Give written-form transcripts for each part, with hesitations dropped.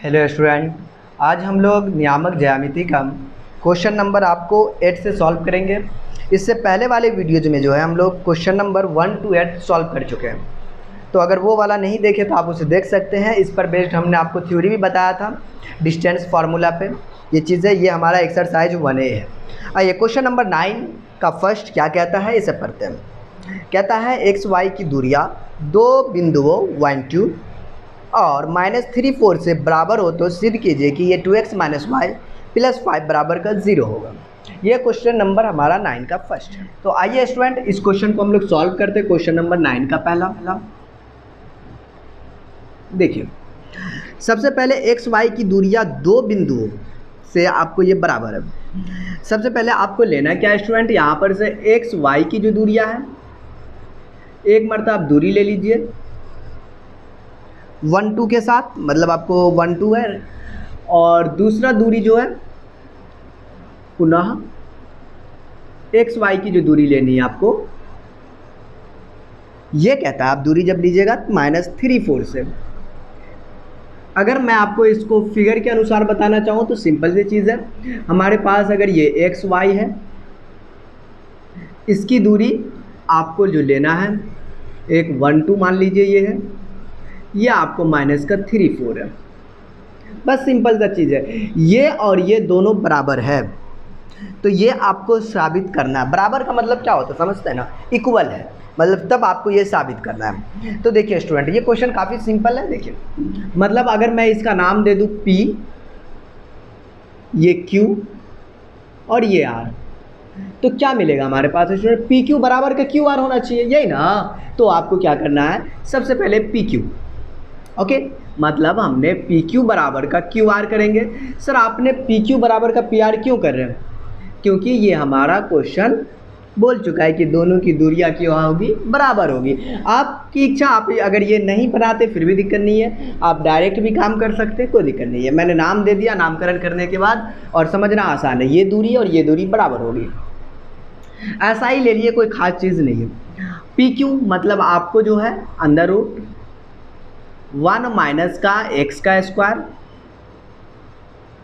Hello student, आज हम लोग नियामक ज्यामिति का क्वेश्चन नंबर आपको 8 से सॉल्व करेंगे। इससे पहले वाले वीडियोज में जो है हम लोग क्वेश्चन नंबर 1 to 8 सॉल्व कर चुके हैं। तो अगर वो वाला नहीं देखे तो आप उसे देख सकते हैं। इस पर बेस्ड हमने आपको थ्योरी भी बताया था डिस्टेंस फार्मूला पे। ये चीज़ें ये हमारा एक्सरसाइज 1A है। आइए क्वेश्चन नंबर 9 का फर्स्ट क्या कहता है इसे पढ़ते हैं। कहता है एक्स वाई की दूरियाँ दो बिंदुओं 1 2 और -3 4 से बराबर हो तो सिद्ध कीजिए कि ये 2x - y + 5 बराबर का 0 होगा। ये क्वेश्चन नंबर हमारा 9 का फर्स्ट है। तो आइए स्टूडेंट इस क्वेश्चन को हम लोग सॉल्व करते हैं। क्वेश्चन नंबर 9 का पहला देखिए, सबसे पहले एक्स वाई की दूरियां दो बिंदुओं से आपको ये बराबर है। सबसे पहले आपको लेना क्या है स्टूडेंट, यहाँ पर से एक्स वाई की जो दूरियां हैं, एक मरतबा आप दूरी ले लीजिए 1 2 के साथ, मतलब आपको 1 2 है, और दूसरा दूरी जो है पुनः एक्स वाई की जो दूरी लेनी है आपको, ये कहता है आप दूरी जब लीजिएगा -3 4 से। अगर मैं आपको इसको फिगर के अनुसार बताना चाहूँ तो सिंपल सी चीज़ है। हमारे पास अगर ये एक्स वाई है, इसकी दूरी आपको जो लेना है एक 1 2 मान लीजिए ये है, ये आपको -3 4 है। बस सिंपल सा चीज़ है। ये और ये दोनों बराबर है, तो ये आपको साबित करना है। बराबर का मतलब क्या होता है समझते हैं ना, इक्वल है, मतलब तब आपको ये साबित करना है। तो देखिए स्टूडेंट, ये क्वेश्चन काफ़ी सिंपल है। देखिए मतलब अगर मैं इसका नाम दे दूँ P, ये Q और ये R, तो क्या मिलेगा हमारे पास स्टूडेंट, PQ बराबर का QR होना चाहिए, यही ना। तो आपको क्या करना है, सबसे पहले PQ, ओके, मतलब हमने PQ बराबर का QR करेंगे। सर आपने PQ बराबर का PR क्यों कर रहे हैं, क्योंकि ये हमारा क्वेश्चन बोल चुका है कि दोनों की दूरियां क्या होगी, बराबर होगी। आपकी इच्छा, आप अगर ये नहीं बनाते फिर भी दिक्कत नहीं है, आप डायरेक्ट भी काम कर सकते हैं, कोई दिक्कत नहीं है। मैंने नाम दे दिया, नामकरण करने के बाद, और समझना आसान है, ये दूरी और ये दूरी बराबर होगी, ऐसा ही ले लिए, कोई ख़ास चीज़ नहीं है। PQ मतलब आपको जो है अंडर रूट 1 माइनस का x का square,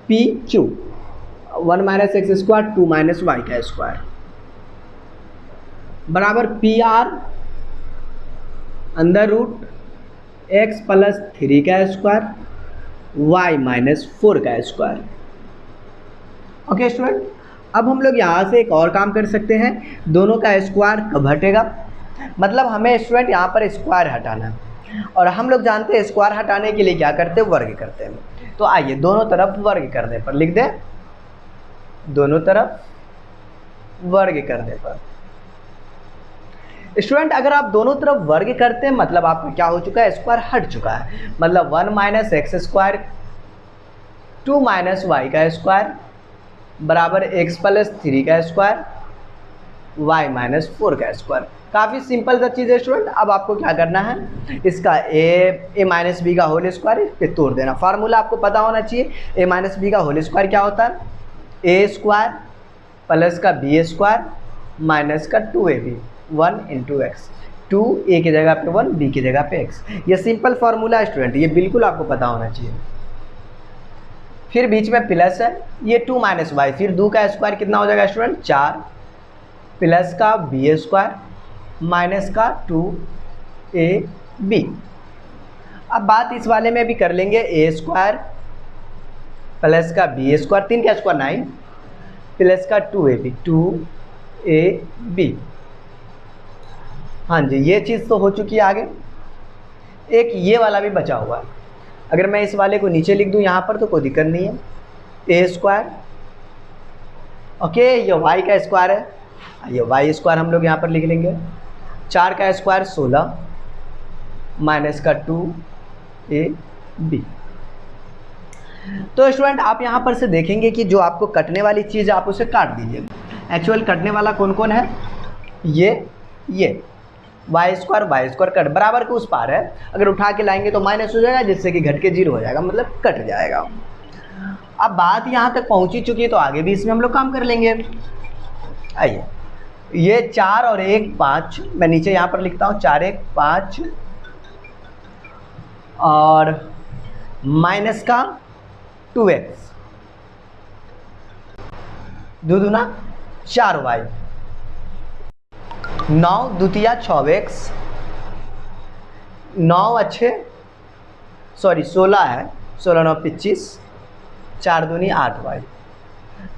PQ 1 - x square 2 - y का स्क्वायर बराबर PR अंडर रूट x + 3 का स्क्वायर y - 4 का स्क्वायर। ओके स्टूडेंट, अब हम लोग यहाँ से एक और काम कर सकते हैं। दोनों का स्क्वायर कब हटेगा, मतलब हमें स्टूडेंट यहाँ पर स्क्वायर हटाना है, और हम लोग जानते हैं स्क्वायर हटाने के लिए क्या करते हैं, वर्ग करते हैं। तो आइए दोनों तरफ वर्ग करने पर लिख दें, दोनों तरफ वर्ग करने पर स्टूडेंट अगर आप दोनों तरफ वर्ग करते हैं मतलब आपका क्या हो चुका है, स्क्वायर हट चुका है। मतलब 1 - x स्क्वायर 2 - y का स्क्वायर बराबर x + 3 का स्क्वायर y - 4 का स्क्वायर। काफ़ी सिंपल सा चीज़ है स्टूडेंट। अब आपको क्या करना है, इसका a - b का होल स्क्वायर पे तोड़ देना। फार्मूला आपको पता होना चाहिए, a - b का होल स्क्वायर क्या होता है, a स्क्वायर प्लस का b स्क्वायर माइनस का 2ab 1 × x। 2 a की जगह पे 1, b की जगह पे x। ये सिंपल फार्मूला है स्टूडेंट, ये बिल्कुल आपको पता होना चाहिए। फिर बीच में प्लस है, ये 2 - y, फिर 2 का स्क्वायर कितना हो जाएगा स्टूडेंट 4, प्लस का b स्क्वायर माइनस का 2ab। अब बात इस वाले में भी कर लेंगे, a स्क्वायर प्लस का b स्क्वायर 3 का स्क्वायर 9 प्लस का 2ab। हाँ जी, ये चीज़ तो हो चुकी है। आगे एक ये वाला भी बचा हुआ है, अगर मैं इस वाले को नीचे लिख दूं यहाँ पर तो कोई दिक्कत नहीं है। a स्क्वायर, ओके, ये y का स्क्वायर है, ये y स्क्वायर हम लोग यहाँ पर लिख लेंगे। 4 का स्क्वायर 16 माइनस का 2ab। तो स्टूडेंट आप यहाँ पर से देखेंगे कि जो आपको कटने वाली चीज़ आप उसे काट दीजिए। एक्चुअल कटने वाला कौन कौन है, ये y स्क्वायर कट बराबर के उस पार है, अगर उठा के लाएंगे तो माइनस हो जाएगा, जिससे कि घट के 0 हो जाएगा, मतलब कट जाएगा। अब बात यहाँ तक पहुँच ही चुकी है तो आगे भी इसमें हम लोग काम कर लेंगे। आइए, ये 4 और 1 5, मैं नीचे यहाँ पर लिखता हूँ 4 1 5 और माइनस का 2x, दो दूना 4y, 9 दूतिया 6x, 9 अच्छे 16 है, 16 9 25, 4 दूनी 8y।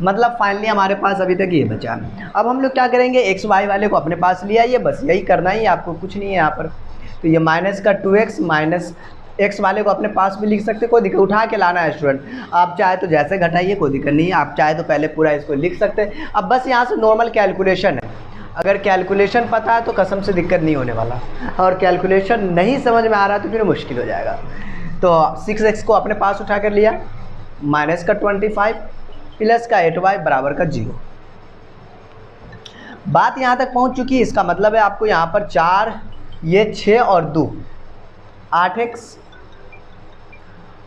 मतलब फाइनली हमारे पास अभी तक ये बचा। अब हम लोग क्या करेंगे, एक्स वाई वाले को अपने पास लिया, ये बस यही करना ही, आपको कुछ नहीं है यहाँ पर। तो ये माइनस का 2x माइनस एक्स वाले को अपने पास भी लिख सकते, कोई दिक्कत, उठा के लाना है स्टूडेंट। आप चाहे तो जैसे घटाइए, कोई दिक्कत नहीं है, आप चाहे तो पहले पूरा इसको लिख सकते हैं। अब बस यहाँ से नॉर्मल कैलकुलेशन है, अगर कैलकुलेशन पता है तो कसम से दिक्कत नहीं होने वाला, और कैलकुलेशन नहीं समझ में आ रहा तो फिर मुश्किल हो जाएगा। तो 6x को अपने पास उठा कर लिया, माइनस का 25 प्लस का 8y बराबर का 0। बात यहाँ तक पहुँच चुकी है, इसका मतलब है आपको यहाँ पर 4, ये 6 और 2 8x,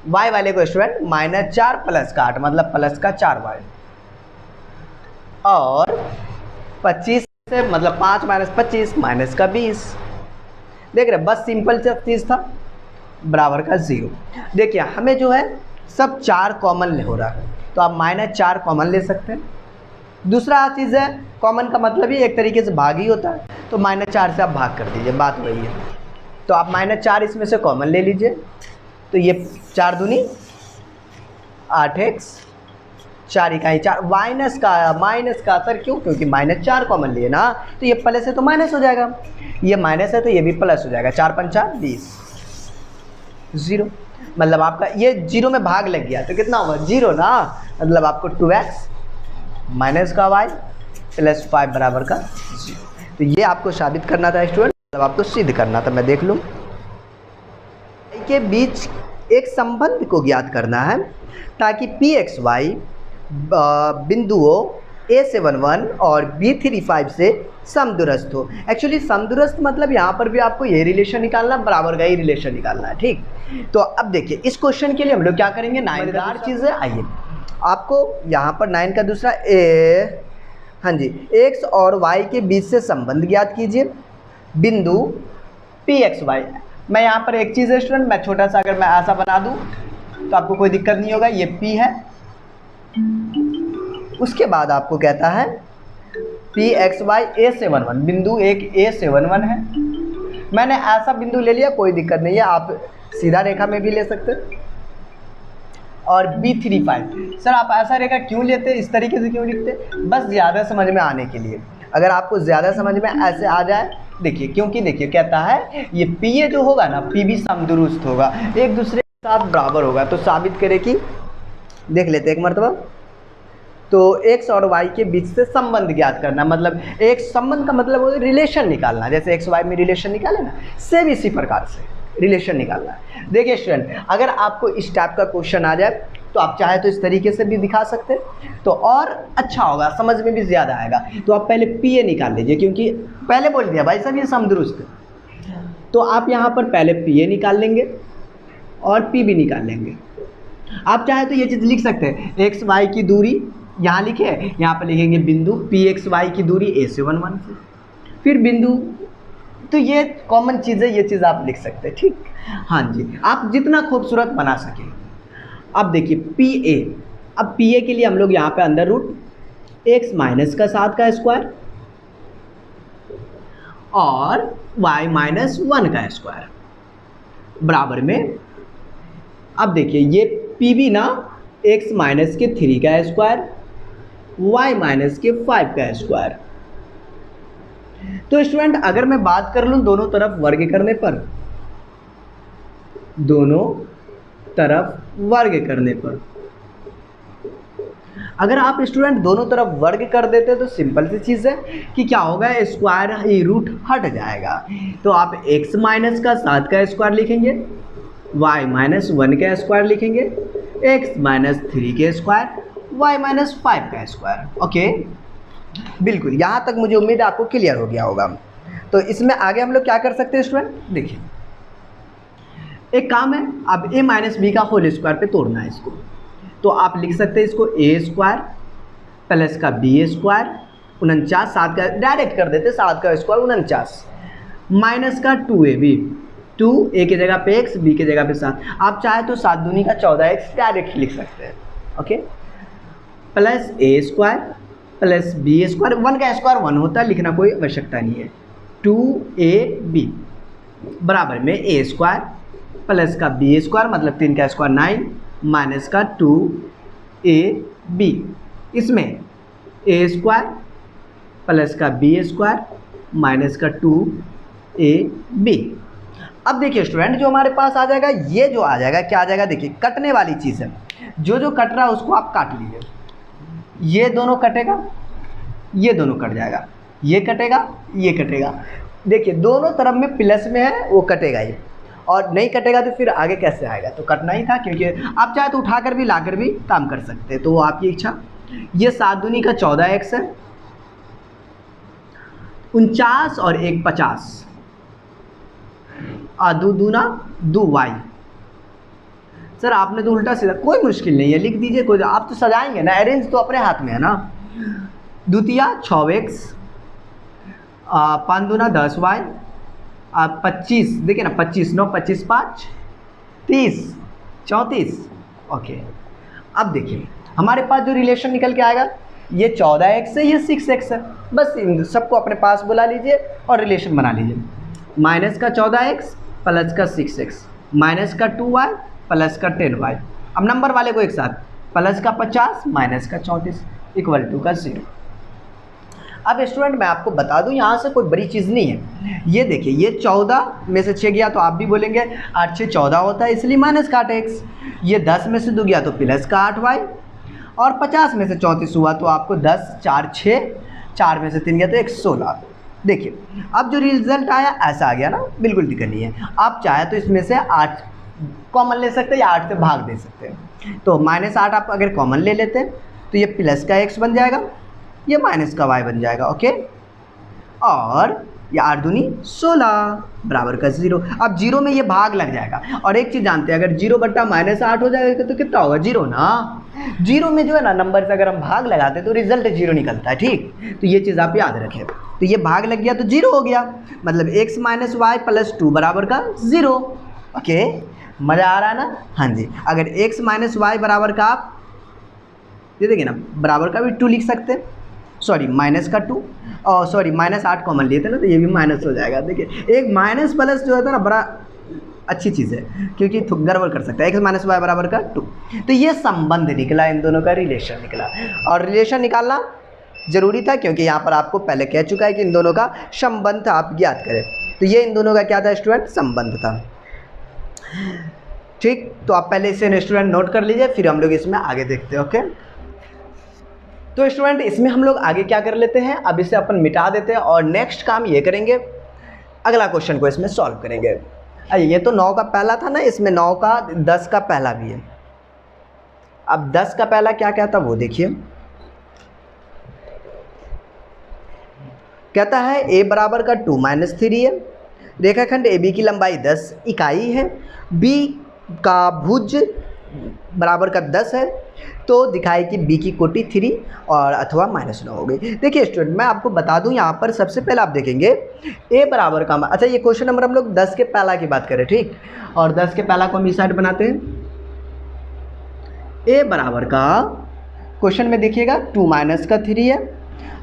y वाले को स्टूडेंट -4 प्लस का 8 मतलब प्लस का 4y, और 25 से मतलब 5 - 25 माइनस का 20। देख रहे, बस सिंपल सा चीज़ था, बराबर का 0। देखिए हमें जो है सब 4 कॉमन हो रहा है, तो आप -4 कॉमन ले सकते हैं। दूसरा चीज़ है, कॉमन का मतलब ही एक तरीके से भाग ही होता है, तो -4 से आप भाग कर दीजिए, बात वही है। तो आप -4 इसमें से कॉमन ले लीजिए, तो ये 4 दूनी 8x, 4 इकाई 4, माइनस का सर क्यों, क्योंकि -4 कॉमन लिए ना, तो ये प्लस है तो माइनस हो जाएगा, ये माइनस है तो ये भी प्लस हो जाएगा, 4 पंचा 20, 0। मतलब आपका ये 0 में भाग लग गया तो कितना होगा, 0 ना, मतलब आपको 2x माइनस का y प्लस 5 बराबर का 0। तो ये आपको साबित करना था स्टूडेंट, मतलब आपको सिद्ध करना था। मैं देख लूँ के बीच एक संबंध को ज्ञात करना है ताकि pxy बिंदुओं a71 और b35 से समदूरस्थ हो। एक्चुअली समदूरस्थ मतलब यहाँ पर भी आपको ये रिलेशन निकालना, बराबर का ही रिलेशन निकालना है, ठीक। तो अब देखिए इस क्वेश्चन के लिए हम लोग क्या करेंगे, 9 का चीज़ है, आइए आपको यहाँ पर 9 का दूसरा हाँ जी, x और y के बीच से संबंध ज्ञात कीजिए बिंदु pxy। मैं यहाँ पर एक चीज़ है स्टूडेंट, मैं छोटा सा अगर मैं ऐसा बना दूँ तो आपको कोई दिक्कत नहीं होगा, ये p है, उसके बाद आपको कहता है pxy a71, बिंदु एक a71 है। मैंने ऐसा बिंदु ले लिया, कोई दिक्कत नहीं है, आप सीधा रेखा में भी ले सकते हैं। और b35, सर आप ऐसा रेखा क्यों लेते, इस तरीके से क्यों लिखते, बस ज़्यादा समझ में आने के लिए। अगर आपको ज़्यादा समझ में ऐसे आ जाए, देखिए क्योंकि देखिए कहता है ये pa जो होगा ना, p भी समदुरुस्त होगा, एक दूसरे के साथ बराबर होगा, तो साबित करे कि, देख लेते एक मरतबा। तो x और y के बीच से संबंध ज्ञात करना, मतलब एक संबंध का मतलब वो रिलेशन निकालना, जैसे x y में रिलेशन निकाले ना, सेम इसी प्रकार से रिलेशन निकालना है। देखिए स्टूडेंट, अगर आपको इस टाइप का क्वेश्चन आ जाए तो आप चाहे तो इस तरीके से भी दिखा सकते हैं, तो और अच्छा होगा, समझ में भी ज़्यादा आएगा। तो आप पहले pa निकाल लीजिए, क्योंकि पहले बोल दिया भाई साहब ये समदुरुस्त है, तो आप यहाँ पर पहले pa निकाल लेंगे और p भी निकाल लेंगे। आप चाहे तो ये चीज़ लिख सकते हैं, x y की दूरी यहाँ लिखे, यहाँ पर लिखेंगे बिंदु pxy की दूरी a71 से, फिर बिंदु, तो ये कॉमन चीज़ है, ये चीज़ आप लिख सकते हैं, ठीक। हाँ जी, आप जितना खूबसूरत बना सकें। अब देखिए pa, अब pa के लिए हम लोग यहाँ पे अंदर रूट x माइनस का 7 का स्क्वायर और y -1 का स्क्वायर बराबर में, अब देखिए ये p भी ना x माइनस के 3 का स्क्वायर, y माइनस के 5 का स्क्वायर। तो स्टूडेंट अगर मैं बात कर लूँ दोनों तरफ वर्ग करने पर, दोनों तरफ वर्ग करने पर, अगर आप स्टूडेंट दोनों तरफ वर्ग कर देते तो सिंपल सी चीज़ है कि क्या होगा, स्क्वायर ही रूट हट जाएगा। तो आप x माइनस का 7 का स्क्वायर लिखेंगे, y -1 का स्क्वायर लिखेंगे, x -3 के स्क्वायर, y -5 का स्क्वायर। ओके, बिल्कुल, यहाँ तक मुझे उम्मीद है आपको क्लियर हो गया होगा। तो इसमें आगे हम लोग क्या कर सकते हैं स्टूडेंट, देखिए एक काम है, अब a - b का होल स्क्वायर पे तोड़ना है इसको, तो आप लिख सकते हैं इसको a स्क्वायर प्लस का b स्क्वायर 49, 7 का डायरेक्ट कर देते, 7 का स्क्वायर 49 माइनस का 2ab 2 a की जगह पे x, b की जगह पे 7। आप चाहे तो 7 दूनी का 14x डायरेक्ट लिख सकते हैं, okay. Plus a square plus b square, 1 का स्क्वायर 1 होता है, लिखना कोई आवश्यकता नहीं है। 2ab बराबर में a स्क्वायर प्लस का b स्क्वायर मतलब 3 का स्क्वायर 9 माइनस का 2ab, इसमें a स्क्वायर प्लस का b स्क्वायर माइनस का 2ab। अब देखिए स्टूडेंट, जो हमारे पास आ जाएगा, ये जो आ जाएगा क्या आ जाएगा, देखिए कटने वाली चीज़ है, जो जो कट रहा है उसको आप काट लीजिए। ये दोनों कटेगा, ये दोनों कट जाएगा, ये कटेगा, ये कटेगा। देखिए दोनों तरफ में प्लस में है, वो कटेगा ही, और नहीं कटेगा तो फिर आगे कैसे आएगा, तो कटना ही था, क्योंकि आप चाहे तो उठाकर भी लाकर भी काम कर सकते हैं, तो वो आपकी इच्छा। ये 7 दूनी का 14x है, 49 और 1 50, दो दूना 2y। सर आपने तो उल्टा सीधा, कोई मुश्किल नहीं है, लिख दीजिए, कोई, आप तो सजाएंगे ना, अरेंज तो अपने हाथ में है ना। द्वितीया 6x, 5 दूना 10y, 25, देखिए ना 25 9 25 5 30 34, ओके। अब देखिए हमारे पास जो रिलेशन निकल के आएगा, ये 14x है, ये 6x है, बस इन सबको अपने पास बुला लीजिए और रिलेशन बना लीजिए। माइनस का 14x प्लस का 6x माइनस का 2y प्लस का 10y। अब नंबर वाले को एक साथ, प्लस का 50 माइनस का 34 इक्वल टू का 0। अब स्टूडेंट मैं आपको बता दूं, यहाँ से कोई बड़ी चीज़ नहीं है। ये देखिए, ये 14 में से 6 गया तो आप भी बोलेंगे 8 6 14 होता है, इसलिए माइनस का 8x। ये 10 में से 2 गया तो प्लस का 8y, और 50 में से 34 हुआ तो आपको 10 4 6, 4 में से 3 गया तो 116। देखिए अब जो रिजल्ट आया ऐसा आ गया ना, बिल्कुल दिक्कत नहीं है। आप चाहे तो इसमें से 8 कॉमन ले सकते हैं या 8 से भाग दे सकते हैं। तो -8 आप अगर कॉमन ले लेते हैं तो ये प्लस का x बन जाएगा, ये माइनस का y बन जाएगा, ओके। और ये 8 दूनी 16 बराबर का 0। अब 0 में ये भाग लग जाएगा, और एक चीज़ जानते हैं, अगर 0 बट्टा -8 हो जाएगा तो कितना होगा, 0 ना। 0 में जो है ना नंबर से अगर हम भाग लगाते हैं तो रिजल्ट 0 निकलता है, ठीक। तो ये चीज़ आप याद रखें। तो ये भाग लग गया तो 0 हो गया, मतलब x माइनस वाई प्लस 2 बराबर का 0, ओके। मज़ा आ रहा है ना, हाँ जी। अगर x माइनस वाई बराबर का, आप ये देखिए ना, बराबर का भी 2 लिख सकते हैं, सॉरी माइनस का 2, और सॉरी -8 कॉमन लिए थे ना, तो ये भी माइनस हो जाएगा। देखिए एक माइनस प्लस जो होता है ना, बड़ा अच्छी चीज़ है, क्योंकि गड़बड़ कर सकता है। x माइनस वाई बराबर का 2, तो ये संबंध निकला, इन दोनों का रिलेशन निकला। और रिलेशन निकालना ज़रूरी था, क्योंकि यहाँ पर आपको पहले कह चुका है कि इन दोनों का संबंध आप ज्ञात करें। तो ये इन दोनों का क्या था स्टूडेंट, संबंध था, ठीक। तो आप पहले इसे स्टूडेंट नोट कर लीजिए, फिर हम लोग इसमें आगे देखते हैं, ओके। तो स्टूडेंट इसमें हम लोग आगे क्या कर लेते हैं, अब इसे अपन मिटा देते हैं, और नेक्स्ट काम ये करेंगे, अगला क्वेश्चन को इसमें सॉल्व करेंगे। ये तो 9 का पहला था ना, इसमें 9 का 10 का पहला भी है। अब 10 का पहला क्या कहता वो देखिए, कहता है a बराबर का 2 - 3 है, रेखाखंड AB की लंबाई 10 इकाई है, B का भुज बराबर का 10 है, तो दिखाए कि B की कोटि 3 और अथवा -9 हो गई। देखिए स्टूडेंट मैं आपको बता दूं, यहाँ पर सबसे पहले आप देखेंगे a बराबर का, अच्छा ये क्वेश्चन नंबर हम लोग 10 के पहला की बात करें, ठीक। और 10 के पहला को हम इस साइड बनाते हैं। a बराबर का क्वेश्चन में देखिएगा 2 - 3 है,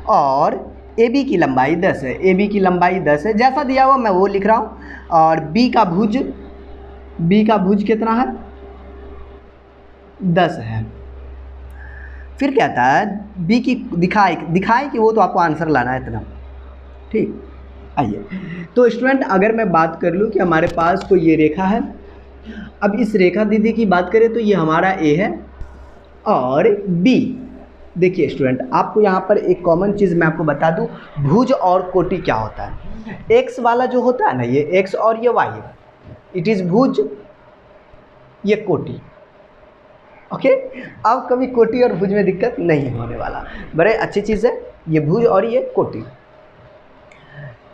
और AB की लंबाई 10 है, AB की लंबाई 10 है, जैसा दिया हुआ मैं वो लिख रहा हूँ। और B का भुज कितना है, 10 है। फिर कहता है B की दिखाए कि वो तो आपको आंसर लाना है इतना, ठीक। आइए तो स्टूडेंट अगर मैं बात कर लूँ कि हमारे पास कोई ये रेखा है, अब इस रेखा दीदी की बात करें तो ये हमारा A है और B। देखिए स्टूडेंट आपको यहाँ पर एक कॉमन चीज़ मैं आपको बता दूँ, भुज और कोटि क्या होता है। x वाला जो होता है ना, ये x और ये y है, इट इज़ भुज, ये कोटि, ओके। अब कभी कोटि और भुज में दिक्कत नहीं होने वाला, बड़े अच्छी चीज़ है ये भुज और ये कोटि।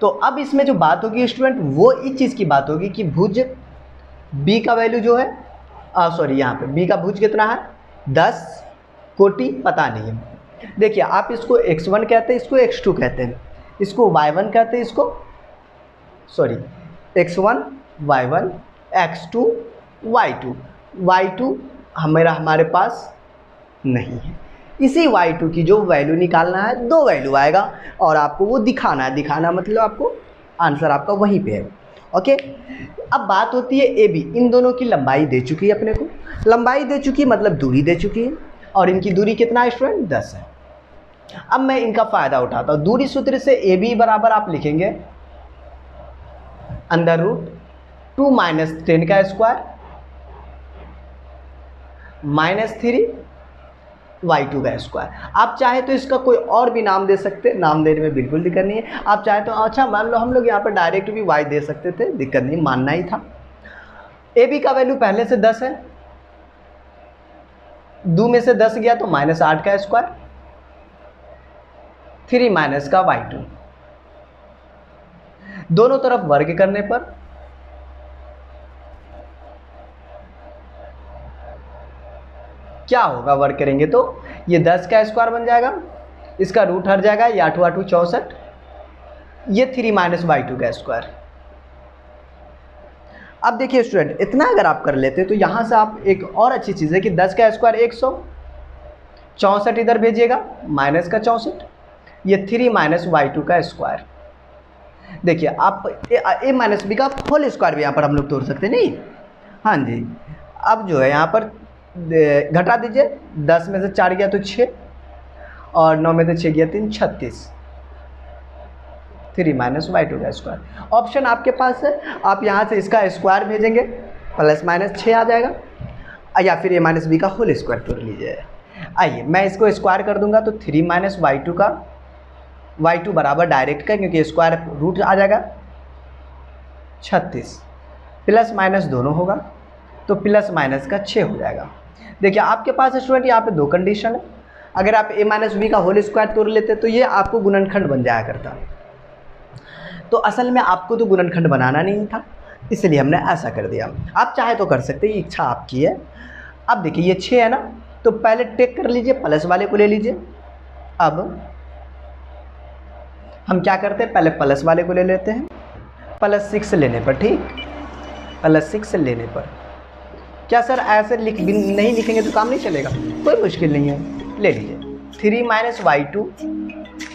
तो अब इसमें जो बात होगी स्टूडेंट, वो इस चीज़ की बात होगी कि भुज b का वैल्यू जो है, सॉरी यहाँ पे b का भुज कितना है 10, कोटि पता नहीं है। देखिए आप इसको x1 कहते हैं, इसको x2 कहते हैं, इसको y1 कहते हैं, इसको sorry x1 y1 x2 y2 y2 हमारे पास नहीं है। इसी y2 की जो वैल्यू निकालना है, दो वैल्यू आएगा और आपको वो दिखाना है। दिखाना मतलब आपको आंसर आपका वहीं पे है। ओके, अब बात होती है ए बी। इन दोनों की लंबाई दे चुकी है अपने को, लंबाई दे चुकी है मतलब दूरी दे चुकी है, और इनकी दूरी कितना है स्टूडेंट 10 है। अब मैं इनका फ़ायदा उठाता हूँ। दूरी सूत्र से ए बी बराबर आप लिखेंगे अंडर रूट 2 माइनस 10 का स्क्वायर माइनस 3 y2 का स्क्वायर। आप चाहे तो इसका कोई और भी नाम दे सकते, नाम देने में बिल्कुल दिक्कत नहीं है। आप चाहे तो अच्छा मान लो हम लोग यहाँ पर डायरेक्ट भी y दे सकते थे, दिक्कत नहीं, मानना ही था। ए बी का वैल्यू पहले से 10 है, 2 में से 10 गया तो माइनस 8 का स्क्वायर 3 माइनस का y2। दोनों तरफ वर्ग करने पर क्या होगा, वर्ग करेंगे तो ये 10 का स्क्वायर बन जाएगा, इसका रूट हट जाएगा, ये 8 8 64, ये 3 माइनस y2 का स्क्वायर। अब देखिए स्टूडेंट, इतना अगर आप कर लेते तो यहाँ से आप एक और अच्छी चीज़ है कि 10 का स्क्वायर 100, 64 इधर भेजिएगा माइनस का 64, ये 3 माइनस y2 का स्क्वायर। देखिए आप ए माइनस बी का होल स्क्वायर भी यहाँ पर हम लोग तोड़ सकते हैं, नहीं? हाँ जी। अब जो है यहाँ पर घटा दीजिए, 10 में से 4 गया तो 6 और 9 में से 6 गया 3, 36, 3 माइनस y2 का स्क्वायर। ऑप्शन आपके पास है, आप यहाँ से इसका स्क्वायर भेजेंगे प्लस माइनस 6 आ जाएगा, या फिर ए माइनस बी का होल स्क्वायर तोड़ लीजिए। आइए मैं इसको स्क्वायर कर दूंगा तो 3 माइनस y2 का, y2 बराबर डायरेक्ट का क्योंकि स्क्वायर रूट आ जाएगा 36, प्लस माइनस दोनों होगा तो प्लस माइनस का 6 हो जाएगा। देखिए आपके पास स्टूडेंट यहाँ पे दो कंडीशन है, अगर आप ए माइनस बी का होल स्क्वायर तोड़ लेते तो ये आपको गुणनखंड बन जाया करता, तो असल में आपको तो गुणनखंड बनाना नहीं था, इसलिए हमने ऐसा कर दिया। आप चाहे तो कर सकते हैं, इच्छा आपकी है। अब देखिए ये 6 है ना, तो पहले टेक कर लीजिए, प्लस वाले को ले लीजिए। अब हम क्या करते हैं, पहले प्लस वाले को ले लेते हैं, प्लस 6 लेने पर, ठीक, प्लस 6 लेने पर क्या सर ऐसे नहीं लिखेंगे तो काम नहीं चलेगा? कोई मुश्किल नहीं है, ले लीजिए। 3 माइनस y2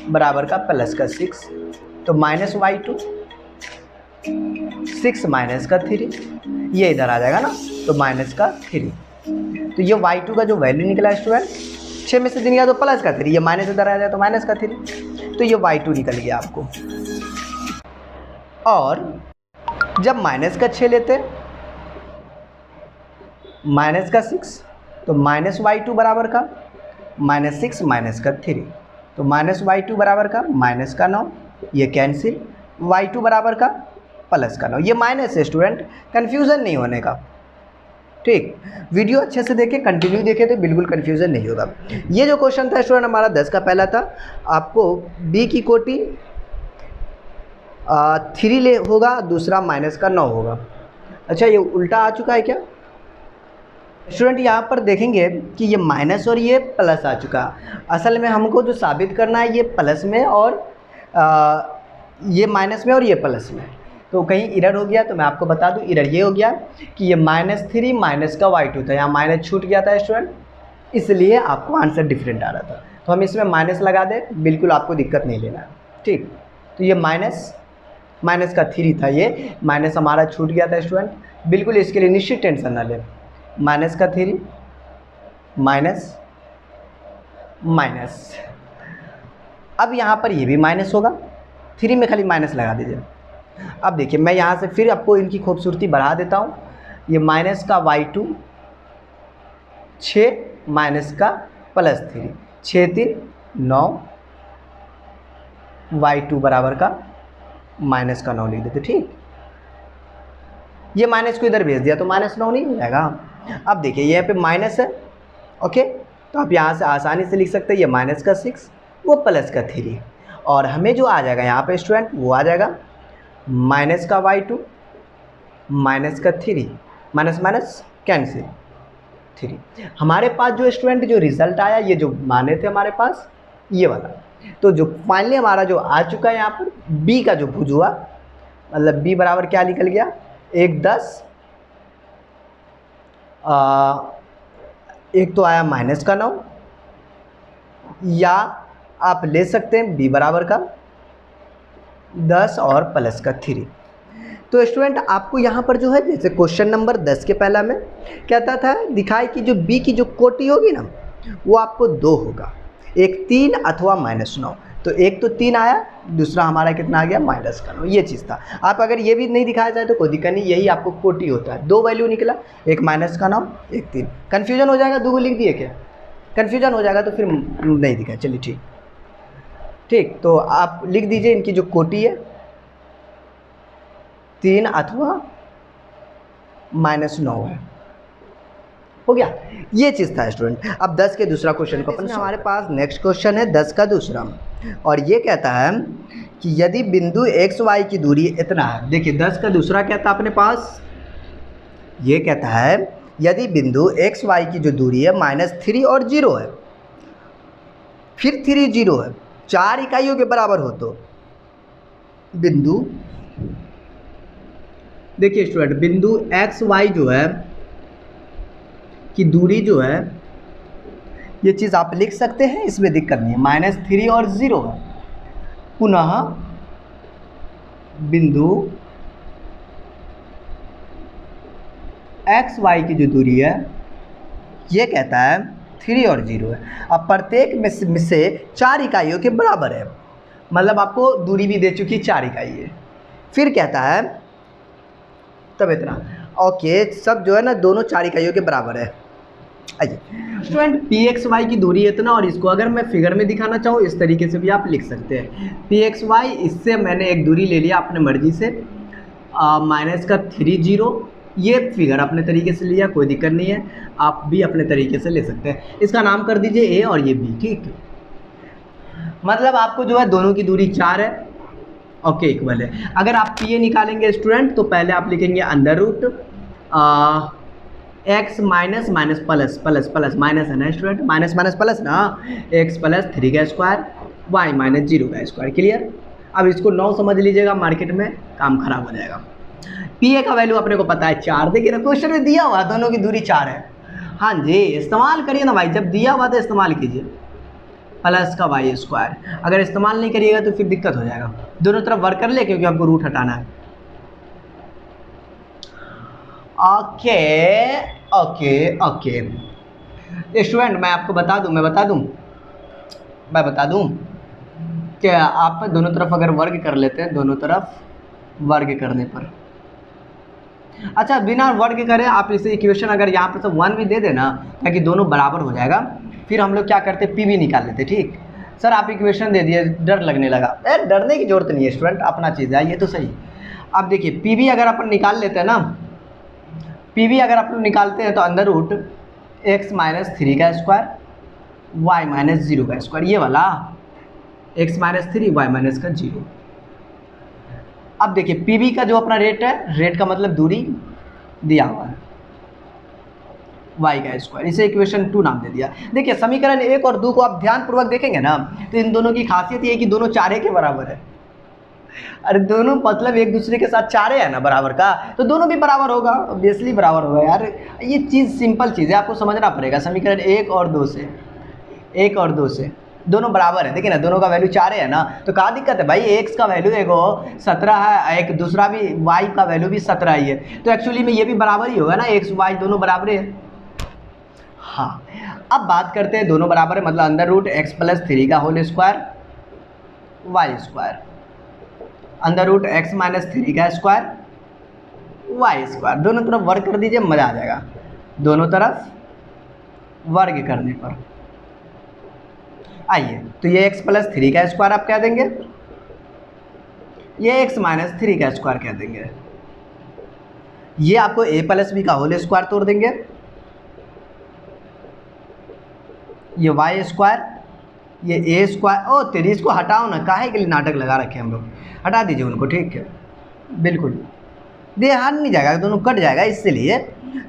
बराबर का प्लस का 6, तो माइनस y2, 6 माइनस का 3, ये इधर आ जाएगा ना, तो माइनस का 3। तो ये y2 का जो वैल्यू निकला स्टूडेंट, 6 में से 3 गया तो प्लस का 3, ये माइनस इधर आ जाए तो माइनस का 3, तो ये y2 निकल गया आपको। और जब माइनस का 6 लेते माइनस का 6, तो माइनस y2 बराबर का माइनस 6 माइनस का 3, तो माइनस y2 बराबर का माइनस का 9, ये कैंसिल, y2 बराबर का प्लस का 9। ये माइनस है स्टूडेंट, कन्फ्यूज़न नहीं होने का, ठीक। वीडियो अच्छे से देखें, कंटिन्यू देखें तो बिल्कुल कन्फ्यूज़न नहीं होगा। ये जो क्वेश्चन था स्टूडेंट हमारा 10 का पहला था, आपको बी की कोटि 3 ले होगा, दूसरा माइनस का 9 होगा। अच्छा ये उल्टा आ चुका है क्या स्टूडेंट? यहाँ पर देखेंगे कि ये माइनस और ये प्लस आ चुका। असल में हमको जो साबित करना है ये प्लस में और ये माइनस में और ये प्लस में, तो कहीं इरर हो गया तो मैं आपको बता दूं, इरर ये हो गया कि ये -3 माइनस का y2 था, यहाँ माइनस छूट गया था स्टूडेंट, इसलिए आपको आंसर डिफरेंट आ रहा था। तो हम इसमें माइनस लगा दें, बिल्कुल आपको दिक्कत नहीं लेना है, ठीक। तो ये माइनस का 3 था, ये माइनस हमारा छूट गया था स्टूडेंट, बिल्कुल इसके लिए निश्चित टेंशन ना लें। माइनस का 3 माइनस माइनस, अब यहाँ पर ये भी माइनस होगा, 3 में खाली माइनस लगा दीजिए। अब देखिए मैं यहाँ से फिर आपको इनकी खूबसूरती बढ़ा देता हूँ, ये माइनस का y2 6 माइनस का प्लस 3, 6 3 9, y2 बराबर का माइनस का 9 लिख देते, ठीक। ये माइनस को इधर भेज दिया तो माइनस 9 नहीं हो जाएगा। अब देखिए यहाँ पे माइनस है, ओके, तो आप यहाँ से आसानी से लिख सकते हैं ये माइनस का 6 वो प्लस का 3, और हमें जो आ जाएगा यहाँ पे स्टूडेंट वो आ जाएगा माइनस का y2 माइनस का 3, माइनस माइनस कैंसिल 3। हमारे पास जो स्टूडेंट जो रिजल्ट आया, ये जो माने थे हमारे पास ये वाला, तो जो फाइनली हमारा जो आ चुका है यहाँ पर b का जो भुज हुआ, मतलब b बराबर क्या निकल गया एक 10, एक तो आया -9, या आप ले सकते हैं b बराबर का 10 और प्लस का 3। तो स्टूडेंट आपको यहाँ पर जो है, जैसे क्वेश्चन नंबर 10 के पहला में कहता था दिखाई कि जो b की जो कोटि होगी ना वो आपको 2 होगा, एक 3 अथवा -9। तो एक तो 3 आया, दूसरा हमारा कितना आ गया -9, ये चीज़ था। आप अगर ये भी नहीं दिखाया जाए तो कोई दिक्कत नहीं, यही आपको कोटि होता है। 2 वैल्यू निकला, एक -9 एक 3। कन्फ्यूजन हो जाएगा, 2 को लिख दिए क्या? कन्फ्यूजन हो जाएगा तो फिर नहीं दिखाया। चलिए ठीक ठीक, तो आप लिख दीजिए इनकी जो कोटि है 3 अथवा -9 है। हो गया, ये चीज़ था स्टूडेंट। अब 10 के दूसरा क्वेश्चन को अपन, हमारे पास नेक्स्ट क्वेश्चन है 10 का दूसरा, और ये कहता है कि यदि बिंदु एक्स वाई की दूरी इतना है। देखिए 10 का दूसरा कहता है अपने पास, ये कहता है यदि बिंदु एक्स वाई की जो दूरी है -3 और 0 है, फिर 3 0 है, 4 इकाइयों के बराबर हो, तो बिंदु, देखिए स्टूडेंट बिंदु एक्स वाई जो है की दूरी जो है, ये चीज़ आप लिख सकते हैं, इसमें दिक्कत नहीं है। -3 और 0 है। पुनः बिंदु एक्स वाई की जो दूरी है ये कहता है 3 और 0 है। अब प्रत्येक में से 4 इकाइयों के बराबर है, मतलब आपको दूरी भी दे चुकी 4 इकाई है। फिर कहता है तब इतना, ओके सब जो है ना दोनों 4 इकाइयों के बराबर है। आइए स्टूडेंट पी एक्स वाई की दूरी इतना, और इसको अगर मैं फिगर में दिखाना चाहूँ इस तरीके से भी आप लिख सकते हैं। पी एक्स वाई, इससे मैंने एक दूरी ले लिया अपने मर्जी से, -3 0, ये फिगर अपने तरीके से लिया, कोई दिक्कत नहीं है, आप भी अपने तरीके से ले सकते हैं। इसका नाम कर दीजिए ए और ये बी, ठीक। मतलब आपको जो है दोनों की दूरी 4 है, ओके इक्वल है। अगर आप पी ए निकालेंगे स्टूडेंट तो पहले आप लिखेंगे √ x minus minus plus plus plus minus है ना स्टूडेंट, माइनस माइनस प्लस ना, x + 3 का स्क्वायर y - 0 का स्क्वायर। क्लियर? अब इसको 9 समझ लीजिएगा, मार्केट में काम खराब हो जाएगा। पी ए का वैल्यू अपने को पता है 4, देखिए ना क्वेश्चन में दिया हुआ दोनों की दूरी 4 है। हाँ जी, इस्तेमाल करिए ना भाई, जब दिया हुआ तो इस्तेमाल कीजिए। प्लस का y², अगर इस्तेमाल नहीं करिएगा तो फिर दिक्कत हो जाएगा। दोनों तरफ वर्क कर ले, क्योंकि हमको रूट हटाना है। ओके ओके ओके स्टूडेंट, मैं आपको बता दूं कि आप दोनों तरफ अगर वर्ग कर लेते हैं, दोनों तरफ वर्ग करने पर, अच्छा बिना वर्ग करे आप इसे इक्वेशन अगर यहाँ पर सब 1 भी दे देना ताकि दोनों बराबर हो जाएगा, फिर हम लोग क्या करते पी भी निकाल लेते। ठीक सर, आप इक्वेशन दे दिए, डर लगने लगा। डरने की जरूरत नहीं है स्टूडेंट, अपना चीज़ है ये तो सही। अब देखिए पी भी अगर अपन निकाल लेते हैं ना, पी भी अगर अपन निकालते हैं तो √ x - 3 का स्क्वायर y - 0 का स्क्वायर, ये वाला x - 3 y - 0। अब देखिए पी बी का जो अपना रेट है, रेट का मतलब दूरी दिया हुआ है, y का स्क्वायर, इसे इक्वेशन 2 नाम दे दिया। देखिए समीकरण 1 और 2 को आप ध्यानपूर्वक देखेंगे ना तो इन दोनों की खासियत ये है कि दोनों 4 के बराबर है। अरे दोनों मतलब एक दूसरे के साथ 4 है ना बराबर का, तो दोनों भी बराबर होगा, ऑब्वियसली बराबर होगा यार। ये चीज़ सिंपल चीज़ है, आपको समझना पड़ेगा। समीकरण 1 और 2 से दोनों बराबर है। देखिए ना दोनों का वैल्यू 4 है ना, तो कहाँ दिक्कत है भाई, x का वैल्यू एगो 17 है, एक दूसरा भी y का वैल्यू भी 17 ही है, तो एक्चुअली में ये भी बराबर ही होगा ना, x y दोनों बराबर है। हाँ, अब बात करते हैं दोनों बराबर है, मतलब √x + 3 का होल स्क्वायर y², √x - 3 का स्क्वायर y², दोनों तरफ वर्ग कर दीजिए, मज़ा आ जाएगा। दोनों तरफ वर्ग करने पर आइए, तो ये x + 3 का स्क्वायर आप कह देंगे, ये x - 3 का स्क्वायर कह देंगे, ये आपको a + b का होल स्क्वायर तोड़ देंगे, ये y², ये a²। ओ तेरी, इसको हटाओ ना, काहे के लिए नाटक लगा रखे हम लोग, हटा दीजिए उनको, ठीक है बिल्कुल, ध्यान नहीं जाएगा, दोनों कट जाएगा, इसलिए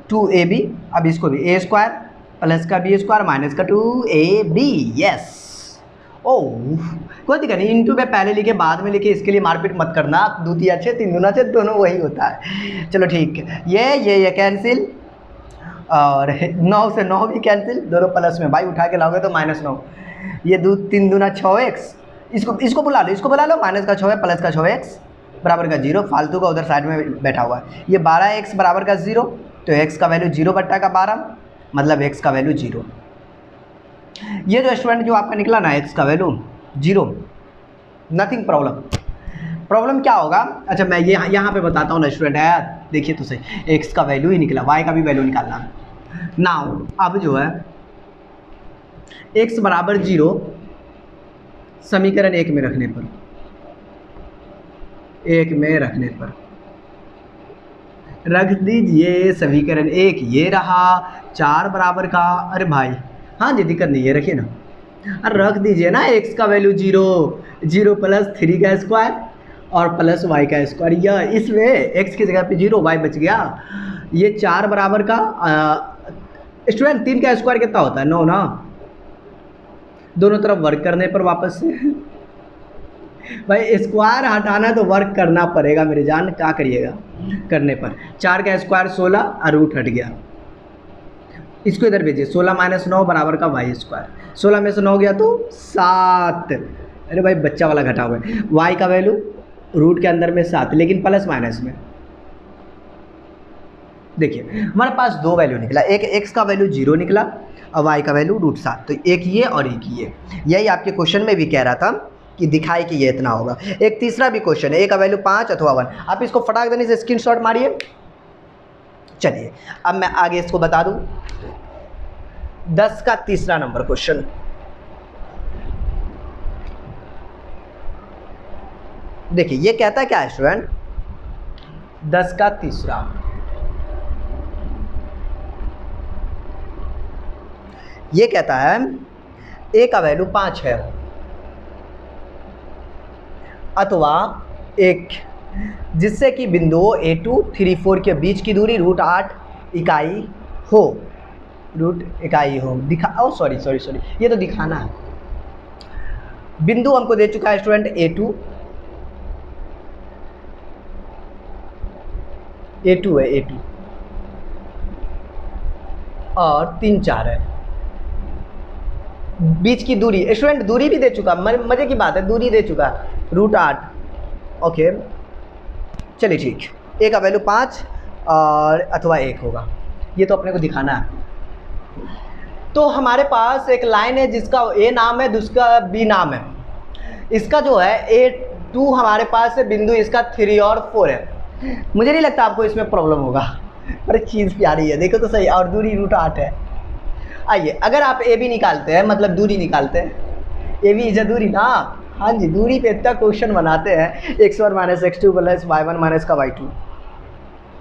2ab। अब इसको भी a² + का b² - का 2ab, यस। ओह कोई दिक्कत नहीं, इंटू में पहले लिखे बाद में लिखे, इसके लिए मारपीट मत करना। 2 3 अच्छे 3 दूना अच्छे, दोनों वही होता है। चलो ठीक, ये कैंसिल, और 9 से 9 भी कैंसिल, दोनों प्लस में भाई उठा के लाओगे तो -9। ये 3 दूना 6x, इसको बुला लो, माइनस का 6 है प्लस का 6x बराबर का 0, फालतू का उधर साइड में बैठा हुआ है। ये 12x बराबर का 0, तो x का वैल्यू 0/12, मतलब x का वैल्यू 0। ये जो स्टूडेंट जो आपका निकला ना x का वैल्यू 0, नथिंग प्रॉब्लम क्या होगा। अच्छा मैं यहाँ पे बताता हूँ ना स्टूडेंट है, देखिए तो सही, x का वैल्यू ही निकला, y का भी वैल्यू निकालना। नाउ अब जो है x बराबर 0 समीकरण 1 में रखने पर, रख दीजिए समीकरण 1, ये रहा 4 बराबर का, अरे भाई हाँ जी दिक्कत नहीं है, रखिए ना, अरे रख दीजिए ना, x का वैल्यू 0 प्लस 3 का स्क्वायर और प्लस y का स्क्वायर, यह इसमें x की जगह पे 0, y बच गया। ये 4 बराबर का स्टूडेंट 3 का स्क्वायर कितना होता है 9 ना, दोनों तरफ वर्क करने पर वापस से भाई स्क्वायर हटाना तो वर्क करना पड़ेगा मेरे जान, क्या करिएगा करने पर। 4 का स्क्वायर 16 और रूट हट गया, इसको इधर भेजिए, 16 - 9 बराबर का y स्क्वायर, 16 में से 9 गया तो 7, अरे भाई बच्चा वाला घटा हुआ है। y का वैल्यू रूट के अंदर में 7, लेकिन प्लस माइनस में। देखिए हमारे पास 2 वैल्यू निकला, एक x का वैल्यू 0 निकला और y का वैल्यू √7, तो एक ये और एक ये, यही आपके क्वेश्चन में भी कह रहा था कि दिखाई कि ये इतना होगा। एक तीसरा भी क्वेश्चन है, a का वैल्यू 5 अथवा 1, आप इसको फटाक देने से स्क्रीनशॉट मारिए। चलिए अब मैं आगे इसको बता दूं, 10 का तीसरा नंबर क्वेश्चन, देखिए ये कहता है क्या है स्टूडेंट, 10 का तीसरा, ये कहता है a का वैल्यू 5 है अथवा 1, जिससे कि बिंदुओं A2 3 4 के बीच की दूरी √8 इकाई हो, दिखा, ओ सॉरी ये तो दिखाना है। बिंदु हमको दे चुका है स्टूडेंट A2 है, A2 और 3 4 है, बीच की दूरी, स्टूडेंट दूरी भी दे चुका, मजे की बात है, दूरी दे चुका √8, ओके चलिए ठीक, a का वैल्यू 5 और अथवा 1 होगा, ये तो अपने को दिखाना है। तो हमारे पास एक लाइन है जिसका a नाम है, दूसरा b नाम है, इसका जो है A2 हमारे पास है बिंदु, इसका 3 और 4 है। मुझे नहीं लगता आपको इसमें प्रॉब्लम होगा, पर चीज़ प्यारी है, देखो तो सही, और दूरी √8 है। आइए अगर आप ए बी निकालते हैं, मतलब दूरी निकालते हैं, ए बी इज दूरी ना, हाँ जी दूरी पे इतना क्वेश्चन बनाते हैं, x1 - x2 plus y1 minus का y2,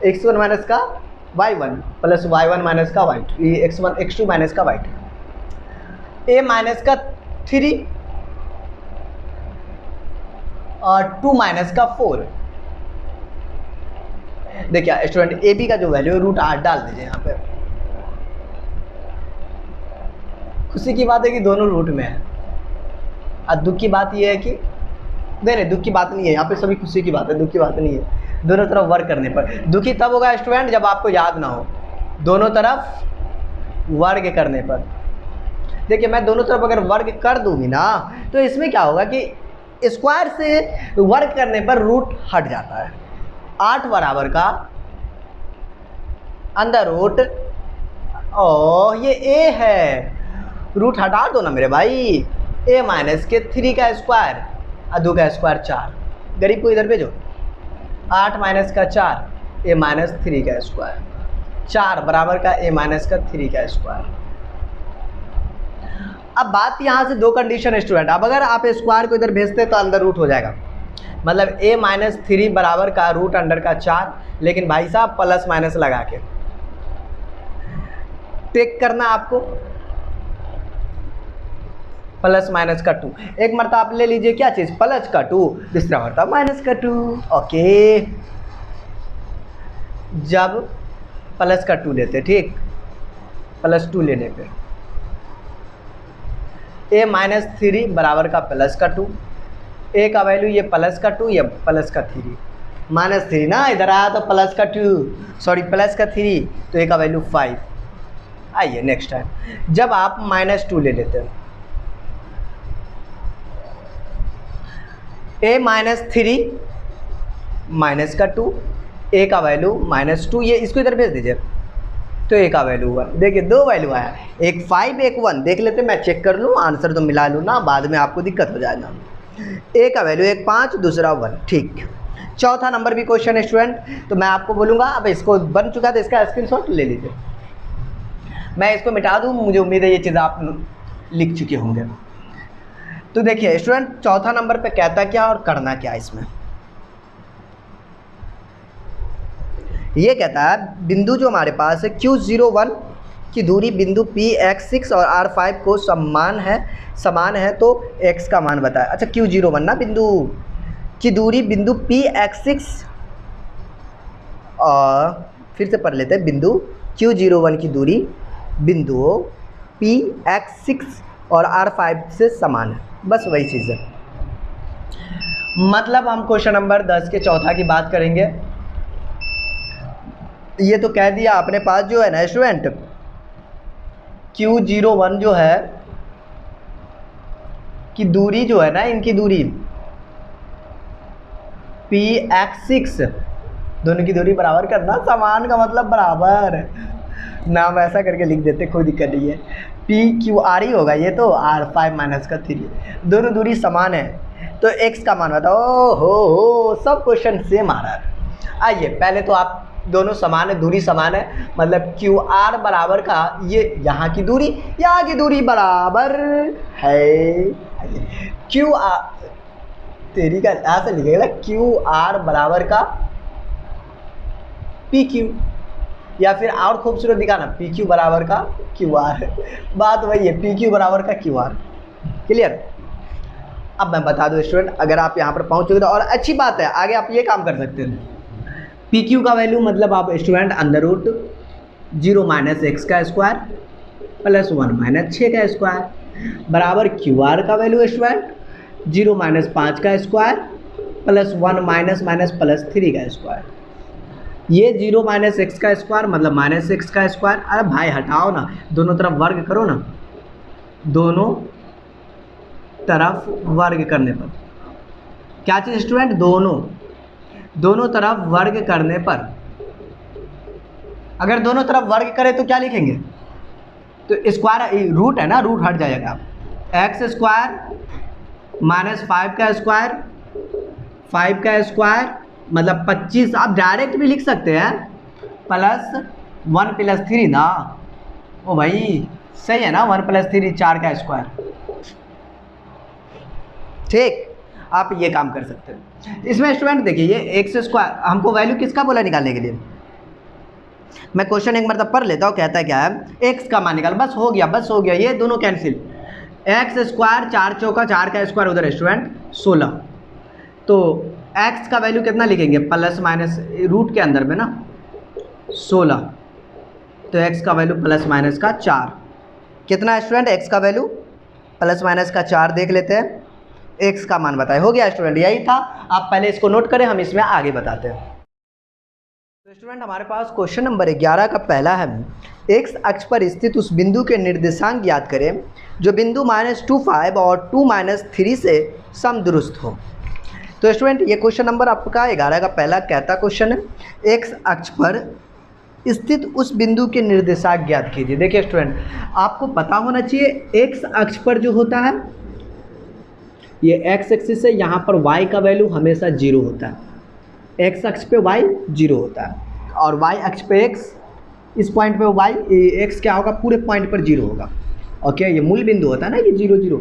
x1 माइनस का y1 प्लस y1 माइनस का y2, ये x2 माइनस का y2, a माइनस का 3 और 2 माइनस का 4। देखिए स्टूडेंट ए बी का जो वैल्यू है √8 डाल दीजिए यहाँ पे। खुशी की बात है कि दोनों रूट में है, और दुख की बात यह है कि नहीं दुख की बात नहीं है, यहाँ पे सभी खुशी की बात है, दुख की बात नहीं है। दोनों तरफ वर्क करने पर, दुखी तब होगा स्टूडेंट जब आपको याद ना हो, दोनों तरफ वर्ग करने पर। देखिए मैं दोनों तरफ अगर वर्ग कर दूंगी ना, तो इसमें क्या होगा कि स्क्वायर से वर्ग करने पर रूट हट जाता है। 8 बराबर का अंदर रूट, ओ ये a है, रूट हटा दो ना मेरे भाई, a माइनस के 3 का स्क्वायर और 2 का स्क्वायर 4, गरीब को इधर भेजो, 8 माइनस का 4 a माइनस 3 का स्क्वायर, 4 बराबर का a माइनस का 3 का स्क्वायर। अब बात यहाँ से 2 कंडीशन है स्टूडेंट, अब अगर आप स्क्वायर को इधर भेजते तो अंदर रूट हो जाएगा, मतलब a माइनस 3 बराबर का रूट अंडर का 4, लेकिन भाई साहब प्लस माइनस लगा के टेक करना आपको, प्लस माइनस का 2, एक मरता आप ले लीजिए क्या चीज़, प्लस का 2, दूसरा मरता माइनस का 2, ओके। जब प्लस का 2 लेते, ठीक, प्लस 2 लेने पे a माइनस 3 बराबर का प्लस का 2, ए का वैल्यू ये प्लस का 2, ये प्लस का 3, -3 ना, इधर आया तो प्लस का 2 सॉरी प्लस का 3, तो ए का वैल्यू 5। आइए नेक्स्ट टाइम, जब आप -2 ले लेते हैं, a -3 माइनस का 2, a का वैल्यू -2, ये इसको इधर भेज दीजिए, तो a का वैल्यू 1। देखिए दो वैल्यू आया, एक 5 एक 1, देख लेते मैं चेक कर लूँ, आंसर तो मिला लूँ ना, बाद में आपको दिक्कत हो जाएगा। a का वैल्यू एक 5, दूसरा 1, ठीक। चौथा नंबर भी क्वेश्चन है स्टूडेंट, तो मैं आपको बोलूँगा, अब इसको बन चुका था, इसका स्क्रीनशॉट ले लीजिए, मैं इसको मिटा दूँ, मुझे उम्मीद है ये चीज़ आप लिख चुके होंगे। तो देखिए स्टूडेंट, चौथा नंबर पे कहता क्या और करना क्या इसमें, ये कहता है बिंदु जो हमारे पास है Q01 की दूरी बिंदु P(x6) और R5 को समान है तो x का मान बताए। अच्छा Q01 ना, बिंदु की दूरी बिंदु P(x6) और फिर से पढ़ लेते हैं, बिंदु Q01 की दूरी बिंदुओं P(x6) और R5 से समान है, बस वही चीज़ है। मतलब हम क्वेश्चन नंबर 10 के चौथा की बात करेंगे। ये तो कह दिया अपने पास जो है ना स्टूडेंट, Q01 जो है कि दूरी जो है ना, इनकी दूरी P(x6), दोनों की दूरी बराबर करना, समान का मतलब बराबर, नाम ऐसा करके लिख देते, कोई दिक्कत नहीं है। PQR ही होगा ये तो, R5 - का 3, दोनों दूरी समान है तो x का मान बताओ। हो सब क्वेश्चन सेम आ रहा है। आइए पहले तो आप दोनों समान है, दूरी समान है, मतलब QR बराबर का ये यहाँ की दूरी बराबर है। QR तेरी का ऐसा लिखेगा, QR बराबर का PQ, या फिर और खूबसूरत दिखाना, PQ बराबर का QR, बात वही है, PQ बराबर का QR। क्लियर? अब मैं बता दूं स्टूडेंट, अगर आप यहाँ पर पहुँच चुके तो और अच्छी बात है, आगे आप ये काम कर सकते हैं। PQ का वैल्यू मतलब आप स्टूडेंट √0 - x का स्क्वायर प्लस 1 - 6 का स्क्वायर बराबर QR का वैल्यू स्टूडेंट 0 - 5 का स्क्वायर प्लस 1 - प्लस 3 का स्क्वायर। ये 0 - x का स्क्वायर मतलब -x का स्क्वायर। अरे भाई हटाओ ना, दोनों तरफ वर्ग करो ना, दोनों तरफ वर्ग करने पर क्या चीज़ स्टूडेंट, दोनों तरफ वर्ग करने पर, अगर दोनों तरफ वर्ग करें तो क्या लिखेंगे, तो स्क्वायर रूट है ना, रूट हट जाएगा, x² -5 का स्क्वायर 5 का स्क्वायर मतलब 25, आप डायरेक्ट भी लिख सकते हैं, प्लस 1 + 3 ना, ओ भाई सही है ना, 1 + 3 4 का स्क्वायर। ठीक, आप ये काम कर सकते हैं। इसमें स्टूडेंट देखिए, ये x² हमको वैल्यू किसका बोला निकालने के लिए, मैं क्वेश्चन एक मतलब पढ़ लेता हूँ, कहता है क्या है, x का मान निकाल, बस हो गया, ये दोनों कैंसिल, x² 4 चौका 4 का स्क्वायर उधर स्टूडेंट 16, तो x का वैल्यू कितना लिखेंगे, प्लस माइनस रूट के अंदर में ना 16, तो x का वैल्यू प्लस माइनस का 4, कितना स्टूडेंट x का वैल्यू प्लस माइनस का 4, देख लेते हैं, x का मान बताए, हो गया स्टूडेंट, यही था। आप पहले इसको नोट करें, हम इसमें आगे बताते हैं। तो स्टूडेंट हमारे पास क्वेश्चन नंबर 11 का पहला है, x अक्ष पर स्थित उस बिंदु के निर्देशांक ज्ञात करें जो बिंदु -25 और 2 - 3 से समदुरुस्त हो। तो स्टूडेंट ये क्वेश्चन नंबर आपका 11 का पहला कहता क्वेश्चन है, x अक्ष पर स्थित उस बिंदु के निर्देशांक ज्ञात कीजिए। देखिए स्टूडेंट, आपको पता होना चाहिए x अक्ष पर जो होता है, ये x एक्सिस से यहाँ पर y का वैल्यू हमेशा 0 होता है, x अक्ष पे y 0 होता है और y अक्ष पे x, इस पॉइंट पे y x क्या होगा, पूरे पॉइंट पर 0 होगा। ओके, ये मूल बिंदु होता है ना, ये 0 0।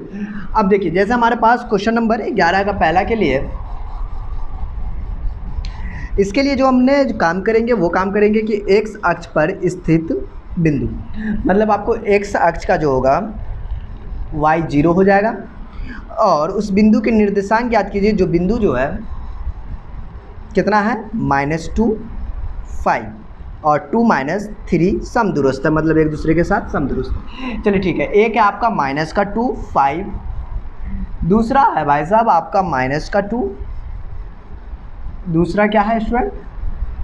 अब देखिए जैसे हमारे पास क्वेश्चन नंबर 11 का पहला के लिए, इसके लिए जो हमने जो काम करेंगे वो काम करेंगे कि x अक्ष पर स्थित बिंदु, मतलब आपको x अक्ष का जो होगा y 0 हो जाएगा और उस बिंदु के निर्देशांक याद कीजिए, जो बिंदु जो है कितना है, -2 5 और 2 - 3 समदुरुस्त है, मतलब एक दूसरे के साथ समदुरुस्त। चलिए ठीक है, एक है आपका -2 5 दूसरा है भाई साहब आपका माइनस का 2, दूसरा क्या है स्टूडेंट,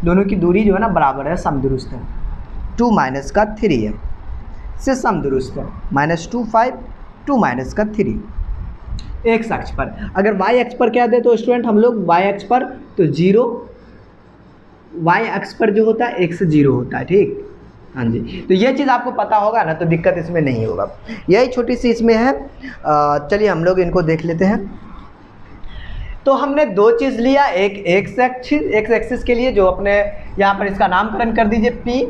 दोनों की दूरी जो है ना बराबर है, समदुरुस्त है, 2 माइनस का 3 है, से समदुरुस्त है, -2 5, 2 माइनस का 3 एक्स अक्ष पर। अगर वाई अक्ष पर क्या दे तो स्टूडेंट हम लोग वाई अक्ष पर तो 0, वाई अक्ष पर जो होता है x 0 होता है, ठीक। हाँ जी, तो ये चीज़ आपको पता होगा ना, तो दिक्कत इसमें नहीं होगा, यही छोटी सी इसमें है। चलिए हम लोग इनको देख लेते हैं। तो हमने दो चीज़ लिया, एक एक्स एक्सिस के लिए जो अपने यहाँ पर इसका नामकरण कर दीजिए पी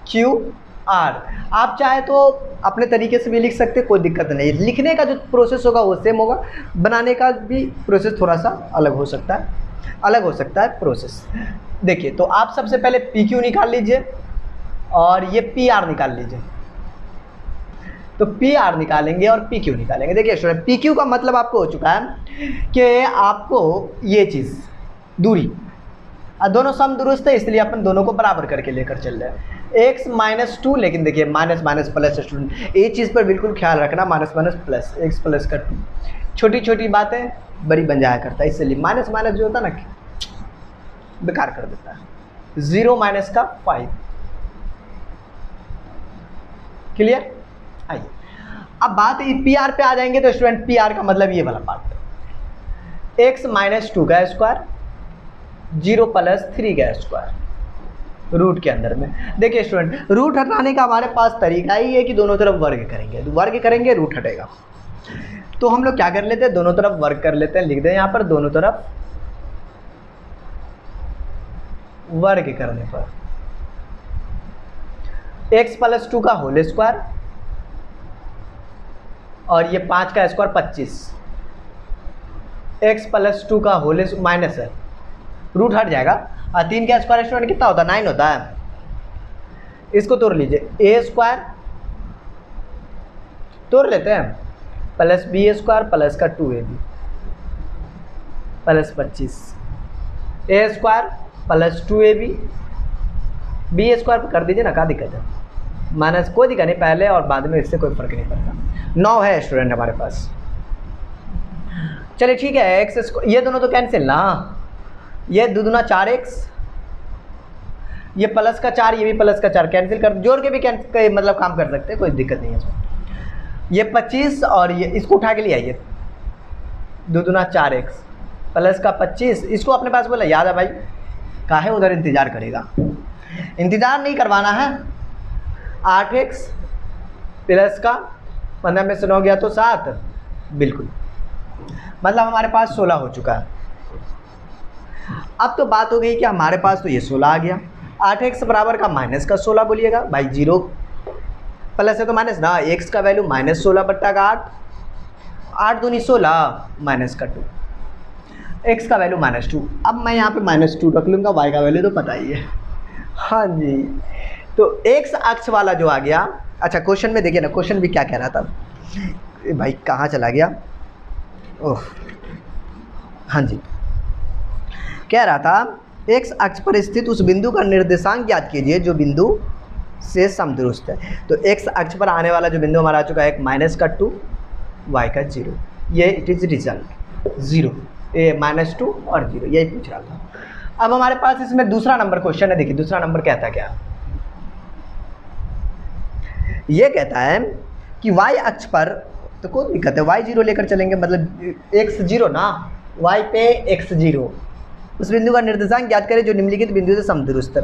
क्यू आर। आप चाहे तो अपने तरीके से भी लिख सकते, कोई दिक्कत नहीं, लिखने का जो प्रोसेस होगा वो सेम होगा, बनाने का भी प्रोसेस थोड़ा सा अलग हो सकता है, प्रोसेस। देखिए तो आप सबसे पहले पी क्यू निकाल लीजिए और ये पी आर निकाल लीजिए। तो पी आर निकालेंगे और पी क्यू निकालेंगे। देखिए स्टूडेंट, पी क्यू का मतलब आपको हो चुका है कि आपको ये चीज़ दूरी दोनों समदुरुस्त है, इसलिए अपन दोनों को बराबर करके लेकर चल रहे हैं। x -2, लेकिन देखिए माइनस माइनस प्लस स्टूडेंट, ये चीज़ पर बिल्कुल ख्याल रखना, minus minus plus, x plus का 2, छोटी छोटी बातें बड़ी बन जाया करता है, इसलिए माइनस माइनस जो होता है ना बेकार कर देता है। 0 माइनस का 5, क्लियर। आइए अब बात पी आर पे आ जाएंगे। तो स्टूडेंट पी आर का मतलब ये वाला पार्ट, x -2 का स्क्वायर 0 + 3 का स्क्वायर रूट के अंदर में। देखिए स्टूडेंट, रूट हटाने का हमारे पास तरीका ही है कि दोनों तरफ वर्ग करेंगे, तो वर्ग करेंगे रूट हटेगा। तो हम लोग क्या कर लेते हैं, दोनों तरफ वर्ग कर लेते हैं, लिख दें यहाँ पर दोनों तरफ वर्ग करने पर x + 2 का होल स्क्वायर और ये 5 का स्क्वायर 25, x + 2 का होल माइनस है, रूट हट जाएगा, और 3 का स्क्वायर स्टूडेंट कितना होता है, 9 होता है। इसको तोड़ लीजिए, a स्क्वायर तोड़ लेते हैं प्लस b स्क्वायर प्लस का 2ab plus 25, a square plus 2ab, b square कर दीजिए ना, क्या दिक्कत है, माइनस कोई दिक्कत नहीं, पहले और बाद में इससे कोई फर्क नहीं पड़ता। 9 है स्टूडेंट हमारे पास। चलिए ठीक है, एक्स ये दोनों तो कैंसिल ना, ये 2 दूना 4x, ये प्लस का 4, ये भी प्लस का 4, कैंसिल कर, जोड़ के भी कैंसिल मतलब काम कर सकते हैं, कोई दिक्कत नहीं है इसमें। ये 25 और ये इसको उठा के ले आइए, 2 दूना 4x प्लस का 25, इसको अपने पास बोला, याद है भाई, काहे उधर इंतज़ार करेगा, इंतज़ार नहीं करवाना है। 8x प्लस का 15 में से 9 गया तो 7, बिल्कुल, मतलब हमारे पास 16 हो चुका है। अब तो बात हो गई कि हमारे पास तो ये 16 आ गया, 8x बराबर का माइनस का 16 बोलिएगा भाई, 0 प्लस है तो माइनस ना, x का वैल्यू -16 बट्टा का 8, 8 दूनी 16 माइनस का 2, x का वैल्यू -2। अब मैं यहाँ पे -2 रख लूँगा, y का वैल्यू तो पता ही है। हाँ जी, तो x अक्ष वाला जो आ गया, अच्छा क्वेश्चन में देखिए ना, क्वेश्चन भी क्या कह रहा था भाई, कहाँ चला गया, ओह हाँ जी, कह रहा था x अक्ष पर स्थित उस बिंदु का निर्देशांक ज्ञात कीजिए जो बिंदु से समदुरुस्त है। तो x अक्ष पर आने वाला जो बिंदु हमारा आ चुका है, माइनस का 2, y का 0, ये इट इज़ रिजल्ट 0, ए -2 और 0, यही पूछ रहा था। अब हमारे पास इसमें दूसरा नंबर क्वेश्चन है, देखिए दूसरा नंबर कहता है क्या, ये कहता है कि y अक्ष पर, तो कोई दिक्कत है, y 0 लेकर चलेंगे, मतलब x 0 ना, y पे x 0, उस बिंदु का निर्देशांक ज्ञात करें जो निम्नलिखित बिंदु से समदुरुस्त है।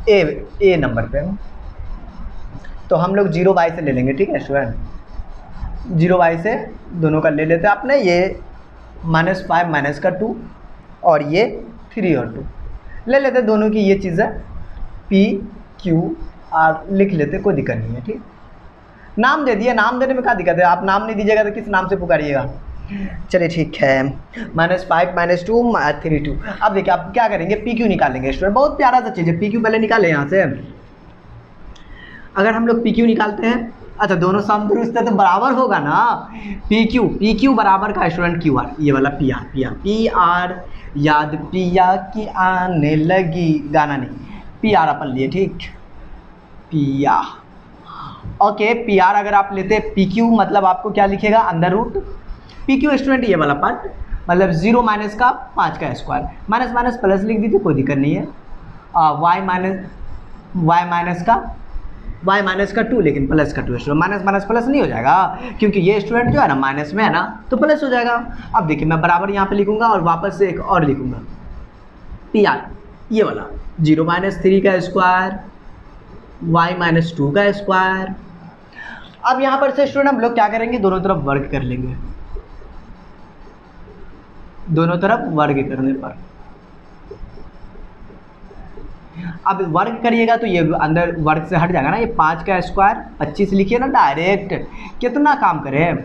ए नंबर पे तो हम लोग 0y से ले लेंगे, ठीक है स्टूडेंट, 0y से दोनों का ले लेते हैं आपने, ये -5 माइनस का 2 और ये 3 और 2 ले लेते, दोनों की ये चीज़ है, P Q R लिख लेते, कोई दिक्कत नहीं है, ठीक। नाम दे दिए, नाम देने में क्या दिक्कत है, आप नाम नहीं दीजिएगा तो किस नाम से पुकारिएगा। चलिए ठीक है, -5 -2 3 2। अब देखिए आप क्या करेंगे, पी क्यू निकालेंगे स्टूडेंट, बहुत प्यारा सा चीज़ है, पी क्यू पहले निकालें यहाँ से। अगर हम लोग पी क्यू निकालते हैं, अच्छा दोनों समदुरुस्त है तो बराबर होगा ना, पी क्यू बराबर का स्टूडेंट क्यू आर, ये वाला पी आर याद पिया की आने लगी, गाना नहीं, पी आर अपन लिए, ठीक, पिया, ओके। पी आर अगर आप लेते पी क्यू मतलब आपको क्या लिखेगा, under root P Q student ये वाला पार्ट, मतलब 0 माइनस का 5 का स्क्वायर, माइनस माइनस प्लस लिख दीजिए, कोई दिक्कत नहीं है। वाई माइनस का 2, लेकिन प्लस का 2 स्टूडेंट, माइनस माइनस प्लस नहीं हो जाएगा, क्योंकि ये स्टूडेंट जो है ना माइनस में है ना, तो प्लस हो जाएगा। अब देखिए मैं बराबर यहाँ पे लिखूंगा और वापस से एक और लिखूंगा, पी आर ये वाला 0 माइनस 3 का स्क्वायर, वाई माइनस 2 का स्क्वायर। अब यहाँ पर से स्टूडेंट हम लोग क्या करेंगे, दोनों तरफ वर्ग कर लेंगे, दोनों तरफ वर्ग करने पर। अब वर्ग करिएगा तो ये अंदर वर्ग से हट जाएगा ना, ये 5 का स्क्वायर 25 लिखिए ना डायरेक्ट, कितना काम करें।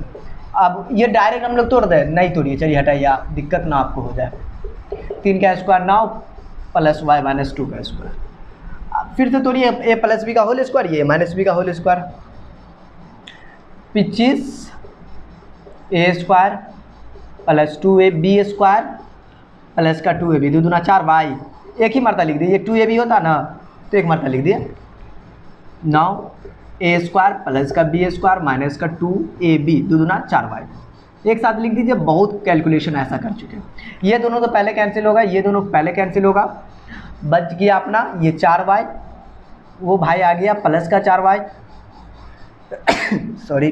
अब ये डायरेक्ट हम लोग तोड़ दें, नहीं तोड़िए, चलिए हटाइए, दिक्कत ना आपको हो जाए। 3 का स्क्वायर 9 प्लस वाई माइनस 2 का स्क्वायर। फिर से तोड़िए, ए प्लस बी का होल स्क्वायर, ये माइनस बी का whole square, 25 a square plus 2ab square plus का 2ab, 2 दूना 4 वाई, एक ही मरता लिख दिए, 2ab होता ना तो एक मरता लिख दिए, 9 ए स्क्वायर प्लस का बी स्क्वायर माइनस का 2ab, 2 दूना 4 वाई, एक साथ लिख दीजिए। बहुत कैलकुलेशन ऐसा कर चुके हैं, ये दोनों तो पहले कैंसिल होगा, ये दोनों पहले कैंसिल होगा, बच गया अपना ये 4 वाई, वो भाई आ गया प्लस का 4 वाई सॉरी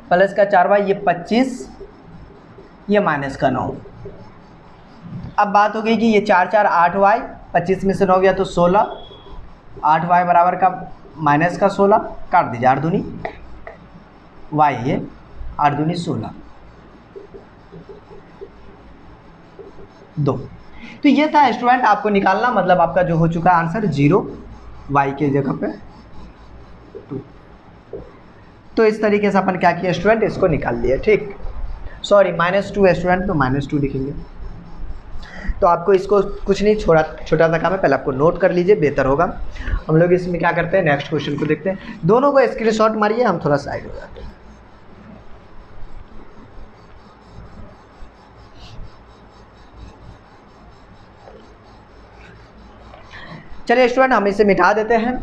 प्लस का 4 वाई, ये 25, ये माइनस का 9। अब बात हो गई कि ये 4 4 8 वाई, 25 में से 9 गया तो 16, 8 वाई बराबर का माइनस का 16, काट दीजिए, 8 दूनी वाई, ये 8 दूनी 16, 2। तो ये था स्टूडेंट आपको निकालना, मतलब आपका जो हो चुका आंसर 0 वाई के जगह पे 2। तो इस तरीके से अपन क्या किया स्टूडेंट, इसको निकाल लिया, ठीक। सॉरी -2 स्टूडेंट, तो -2 लिखेंगे। तो आपको इसको कुछ नहीं, छोटा सा काम है, पहले आपको नोट कर लीजिए, बेहतर होगा। हम लोग इसमें क्या करते हैं, नेक्स्ट क्वेश्चन को देखते हैं। दोनों को स्क्रीनशॉट मारिए, हम थोड़ा साइड हो जाते हैं। चलिए स्टूडेंट हम इसे मिटा देते हैं।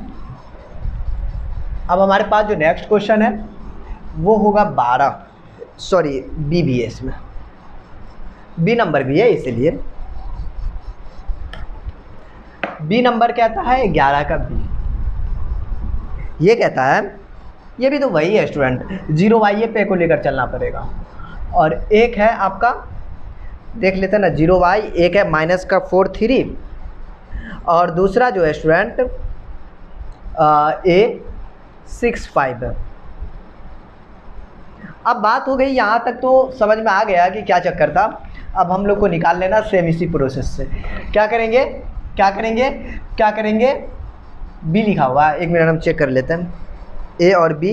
अब हमारे पास जो नेक्स्ट क्वेश्चन है वो होगा 12, सॉरी बी भी है, इसमें बी नंबर भी है, इसीलिए बी नंबर कहता है 11 का बी। ये कहता है, ये भी तो वही है स्टूडेंट, 0 वाई पे को लेकर चलना पड़ेगा, और एक है आपका, देख लेते हैं ना, 0 वाई, एक है माइनस का 4 3, और दूसरा जो है स्टूडेंट ए 6 5 है। अब बात हो गई यहाँ तक तो समझ में आ गया कि क्या चक्कर था। अब हम लोग को निकाल लेना सेम इसी प्रोसेस से। क्या करेंगे, बी लिखा हुआ है, एक मिनट हम चेक कर लेते हैं। ए और बी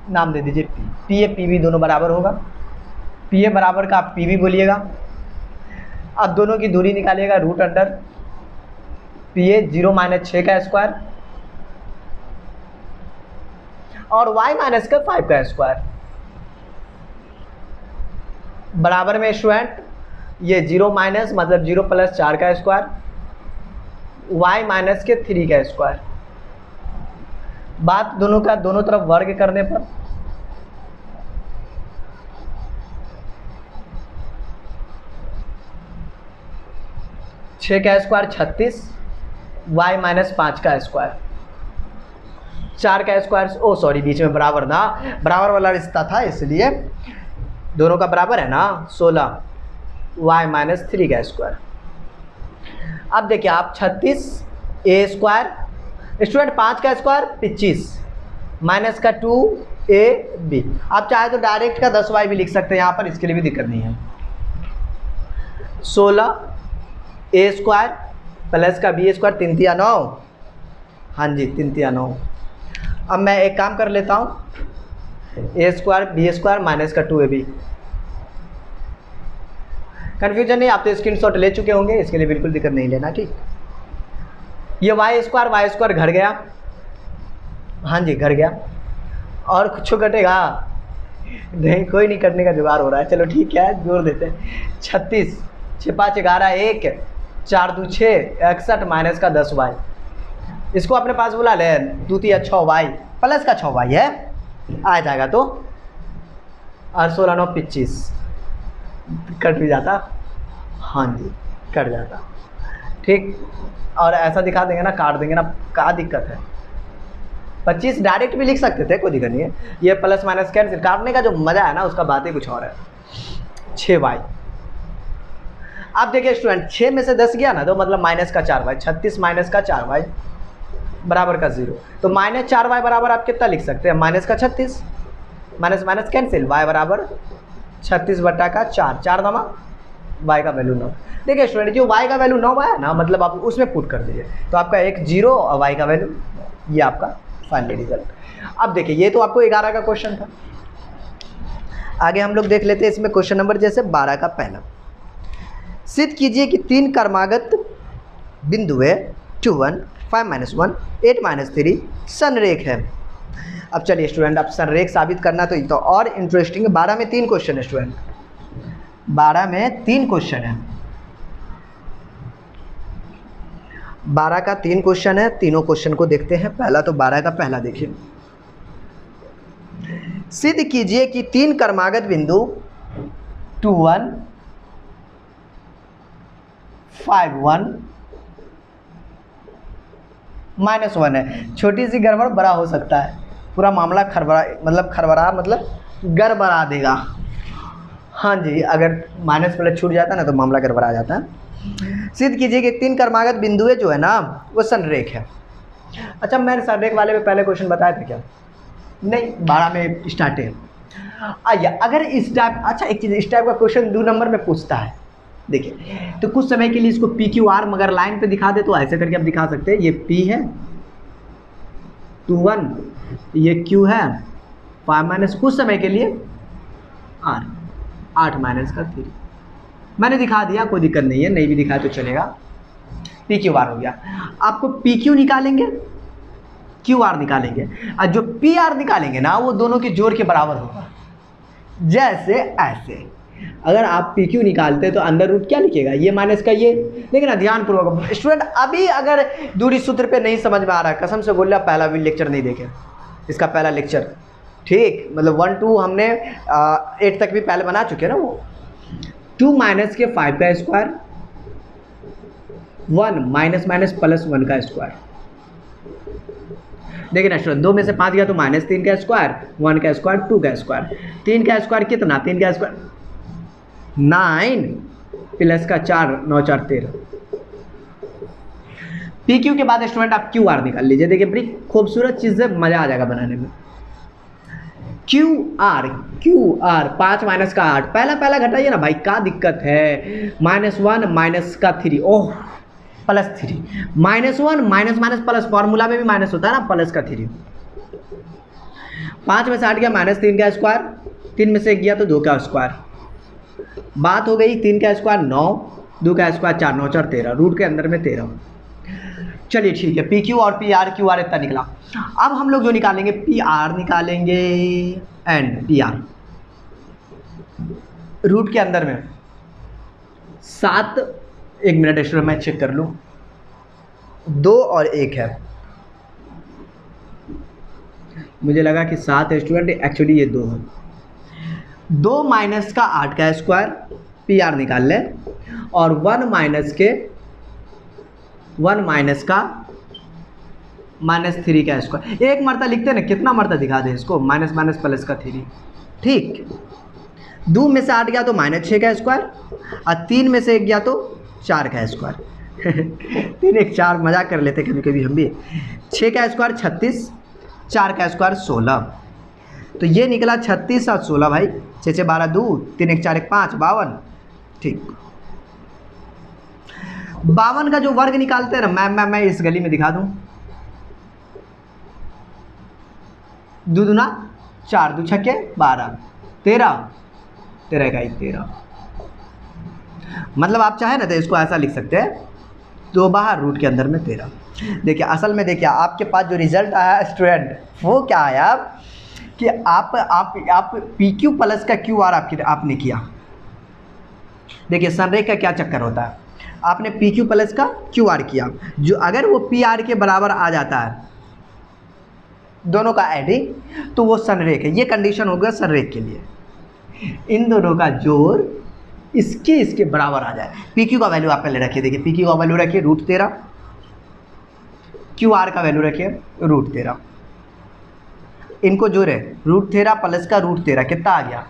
नाम दे दीजिए P, P A P B दोनों बराबर होगा, पी ए बराबर का आप पी बी बोलिएगा। अब दोनों की दूरी निकालिएगा, root under P A 0 minus 6 का स्क्वायर और y माइनस का 5 का स्क्वायर बराबर में स्टूडेंट ये 0 माइनस मतलब 0 प्लस 4 का स्क्वायर, y माइनस के 3 का स्क्वायर। बात दोनों का दोनों तरफ वर्ग करने पर छः का स्क्वायर 36, y माइनस 5 का स्क्वायर, 4 का स्क्वायर, ओ सॉरी बीच में बराबर ना, बराबर वाला रिश्ता था इसलिए दोनों का बराबर है ना 16, y माइनस 3 का स्क्वायर। अब देखिए आप 36 ए स्क्वायर, स्टूडेंट 5 का स्क्वायर 25 माइनस का 2 ए बी। आप चाहे तो डायरेक्ट का 10y भी लिख सकते हैं यहाँ पर, इसके लिए भी दिक्कत नहीं है। 16 ए स्क्वायर प्लस का बी स्क्वायर, 3 तिया 9, हाँ जी 3 तिया 9। अब मैं एक काम कर लेता हूँ, ए स्क्वायर बी स्क्वायर माइनस का 2ab। कन्फ्यूजन नहीं, आप तो स्क्रीनशॉट ले चुके होंगे, इसके लिए बिल्कुल दिक्कत नहीं लेना, ठीक। ये वाई स्क्वायर घर गया, हाँ जी घर गया, और कुछ घटेगा नहीं, कोई नहीं, कटने का जुगाड़ हो रहा है, चलो ठीक है जोड़ देते हैं। 36 6 5 11 1 4 2 6 61 माइनस का 10y, इसको अपने पास बुला ले, 2 3 6y प्लस का 6y है, आ जाएगा तो और 16 9 25 कट भी जाता, हाँ जी कट जाता, ठीक। और ऐसा दिखा देंगे ना, काट देंगे ना, क्या दिक्कत है। 25 डायरेक्ट भी लिख सकते थे, कोई दिक्कत नहीं है। ये प्लस माइनस कैंसिल, काटने का जो मज़ा है ना उसका बात ही कुछ और है। 6y, अब देखिए स्टूडेंट 6 में से 10 गया ना तो मतलब माइनस का 4y, 36 माइनस का 4y बराबर का 0। तो माइनस 4y बराबर आप कितना लिख सकते हैं, माइनस का 36, माइनस माइनस कैंसिल, y बराबर 36 बटा का 4, 4 नमा y का वैल्यू 9। देखिए स्टूडेंट जो y का वैल्यू 9 है ना, मतलब आप उसमें पुट कर दीजिए तो आपका एक 0 और y का वैल्यू, ये आपका फाइनल रिजल्ट। अब देखिए ये तो आपको 11 का क्वेश्चन था। आगे हम लोग देख लेते हैं इसमें क्वेश्चन नंबर जैसे 12 का पहला। सिद्ध कीजिए कि 3 क्रमागत बिंदुएं 2 1 5 -1 8 -3 संरेख है। अब चलिए स्टूडेंट, अब संरेख साबित करना तो और इंटरेस्टिंग है। 12 में 3 क्वेश्चन है स्टूडेंट, 12 में 3 क्वेश्चन है, 12 का 3 क्वेश्चन है। तीनों क्वेश्चन को देखते हैं। पहला तो 12 का पहला देखिए, सिद्ध कीजिए कि 3 क्रमागत बिंदु 2 1 5 1 -1 है। छोटी सी गड़बड़ बड़ा हो सकता है, पूरा मामला मतलब गड़बड़ा देगा। हाँ जी, अगर माइनस प्लस छूट जाता है ना तो मामला गड़बड़ा जाता है। सिद्ध कीजिए कि 3 क्रमागत बिंदुएं जो है ना वो संरेख है। अच्छा, मैंने संरेख वाले में पहले क्वेश्चन बताया था क्या? नहीं, 12 में स्टार्ट है। आइए, अगर इस टाइप, अच्छा एक चीज़, इस टाइप का क्वेश्चन 2 नंबर में पूछता है, देखिए तो कुछ समय के लिए इसको पी क्यू आर मगर लाइन पे दिखा दे तो ऐसे करके आप दिखा सकते हैं। ये पी है 2 1, ये क्यू है 5 माइनस, कुछ समय के लिए आर 8 माइनस का 3। मैंने दिखा दिया, कोई दिक्कत नहीं है, नहीं भी दिखाया तो चलेगा। पी क्यू आर हो गया। आपको पी क्यू निकालेंगे, क्यू आर निकालेंगे, और जो पी आर निकालेंगे ना वो दोनों के जोड़ के बराबर होगा। जैसे ऐसे अगर आप पी क्यू निकालते हैं तो अंडर रूट क्या लिखेगा, ये माइनस का ये। देखिए ना ध्यानपूर्वक स्टूडेंट, अभी अगर दूरी सूत्र पे नहीं समझ में आ रहा, कसम से बोल रहा, पहला भी लेक्चर नहीं देखे, इसका पहला लेक्चर, ठीक, मतलब 1 2 हमने 8 तक भी पहले बना चुके हैं ना। वो 2 माइनस के 5 का स्क्वायर, 1 माइनस माइनस प्लस 1 का स्क्वायर। देखिए ना स्टूडेंट, 2 में से 5 गया तो -3 का स्क्वायर, 1 का स्क्वायर, 2 का स्क्वायर, 3 का स्क्वायर कितना, 3 का स्क्वायर 9 प्लस का 4 9 4 13। पी क्यू के बाद स्टूडेंट आप क्यू आर निकाल लीजिए। देखिए बड़ी खूबसूरत चीज़ है, मज़ा आ जाएगा बनाने में। क्यू आर 5 माइनस का 8, पहला घटाइए ना भाई, क्या दिक्कत है। -1 माइनस का 3, oh plus 3, -1 minus minus plus, formula में भी माइनस होता है ना, प्लस का 3। 5 में से 8 गया -3 का स्क्वायर, 3 में से 1 गया तो 2 का स्क्वायर। बात हो गई, 3 का स्क्वायर 9, 2 का स्क्वायर 4 9 4 13, रूट के अंदर में 13। चलिए ठीक है, पी क्यू और पी आर, क्यू आर इतना निकला। अब हम लोग जो निकालेंगे पी आर निकालेंगे, एंड पी आर रूट के अंदर में 7, 1 मिनट स्टूडेंट मैं चेक कर लूँ, 2 और 1 है, मुझे लगा कि 7 है स्टूडेंट, एक्चुअली ये 2 है। 2 माइनस का 8 का स्क्वायर पी आर निकाल लें, और 1 माइनस का -3 का स्क्वायर। एक मरता लिखते हैं ना, कितना मरता दिखा दें इसको, माइनस माइनस प्लस का 3, ठीक। 2 में से 8 गया तो -6 का स्क्वायर, और 3 में से 1 गया तो 4 का स्क्वायर। 3 1 4 मजाक कर लेते कभी कभी हम भी। 6 का स्क्वायर 36, 4 का स्क्वायर 16, तो ये निकला 36 और 16 भाई, 6 6 12 2, 3 1 4 1 5, 52, ठीक। 52 का जो वर्ग निकालते हैं ना, मैं इस गली में दिखा दूं, 2 दूना 4, 2 छक्के 12, 13 13 का 13। मतलब आप चाहे ना तो इसको ऐसा लिख सकते हैं, 2 बाहर रूट के अंदर में 13। देखिए असल में देखिए आपके पास जो रिजल्ट आया स्टूडेंट वो क्या आया कि आप पी क्यू प्लस का क्यू आर आपने किया। देखिए संरेख का क्या चक्कर होता है, आपने पी क्यू प्लस का क्यू आर किया, जो अगर वो पी आर के बराबर आ जाता है दोनों का एडिंग तो वो संरेख है। ये कंडीशन हो गया संरेख के लिए, इन दोनों का जोड़ इसके बराबर आ जाए। पी क्यू का वैल्यू आप पहले रखिए, देखिए पी क्यू का वैल्यू रखिए √13, क्यू आर का वैल्यू रखिए √13, इनको जोड़े √13 प्लस का √13 कितना आ गया,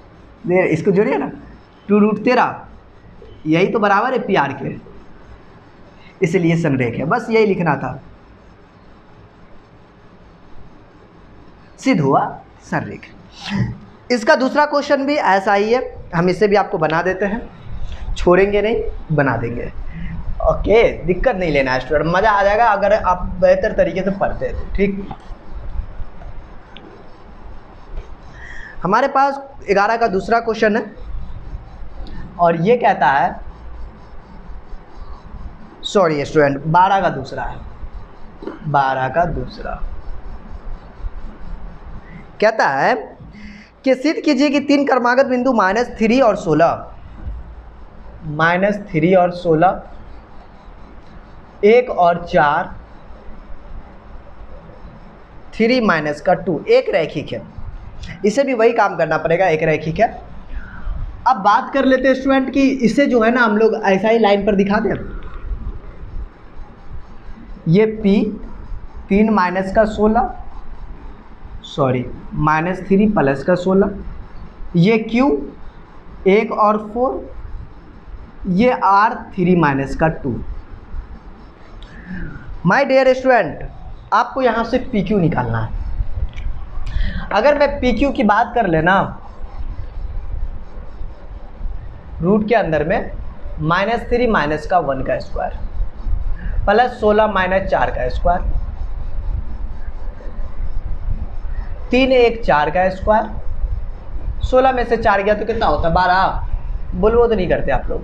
इसको जोड़िए ना 2√13, यही तो बराबर है पी आर के, इसलिए संरेख है, बस यही लिखना था, सिद्ध हुआ संरेख। इसका दूसरा क्वेश्चन भी ऐसा ही है, हम इसे भी आपको बना देते हैं, छोड़ेंगे नहीं, बना देंगे। ओके, दिक्कत नहीं लेना है स्टूडेंट, मज़ा आ जाएगा अगर आप बेहतर तरीके से पढ़ते हैं तो। ठीक, हमारे पास 11 का दूसरा क्वेश्चन है और ये कहता है, सॉरी स्टूडेंट 12 का दूसरा है, 12 का दूसरा कहता है कि सिद्ध कीजिए कि 3 क्रमागत बिंदु -3 और 16, -3 और 16, 1 और 4, 3 माइनस का 2 एक रैखिक है। इसे भी वही काम करना पड़ेगा, एक रैखिक है। अब बात कर लेते हैं स्टूडेंट कि इसे जो है ना हम लोग ऐसा ही लाइन पर दिखा दें, ये P 3 माइनस का 16, सॉरी -3 प्लस का 16, ये Q 1 और 4, ये R 3 माइनस का 2। माय डियर स्टूडेंट, आपको यहाँ से PQ निकालना है। अगर मैं PQ की बात कर लेना, रूट के अंदर में -3 माइनस का 1 का स्क्वायर प्लस 16 माइनस 4 का स्क्वायर, 3 1 4 का स्क्वायर, 16 में से 4 गया तो कितना होता है 12, बोलवो तो नहीं करते आप लोग,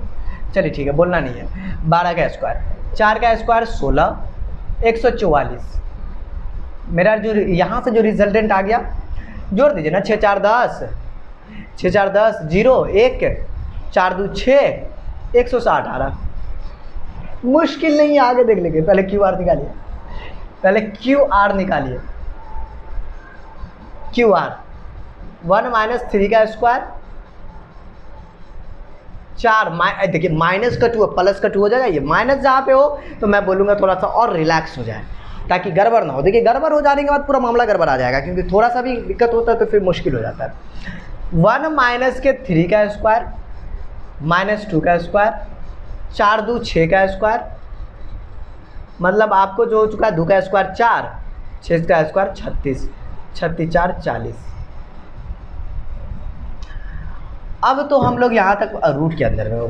चलिए ठीक है बोलना नहीं है, 12 का स्क्वायर, 4 का स्क्वायर 16, 144। मेरा जो यहाँ से जो रिजल्टेंट आ गया जोड़ दीजिए ना, 6 4 10, 6 4 10 0 1 4 2 6, 160 आ रहा, मुश्किल नहीं है, आगे देख लेंगे। पहले क्यू आर निकालिए, पहले क्यू आर निकालिए, क्यू आर 1 - 3 का स्क्वायर 4, देखिए माइनस का 2 प्लस का 2 हो जाएगा, ये माइनस जहाँ पे हो तो मैं बोलूँगा थोड़ा सा और रिलैक्स हो जाए ताकि गड़बड़ ना हो। देखिए गड़बड़ हो जाने के बाद पूरा मामला गड़बड़ आ जाएगा, क्योंकि थोड़ा सा भी दिक्कत होता है तो फिर मुश्किल हो जाता है। 1 माइनस के 3 का स्क्वायर -2 का स्क्वायर, 4 2 6 का स्क्वायर, मतलब आपको जो हो चुका है 2 का स्क्वायर 4, 6 का स्क्वायर 36, 36 4 40। अब तो हम लोग यहाँ तक रूट के अंदर में हो।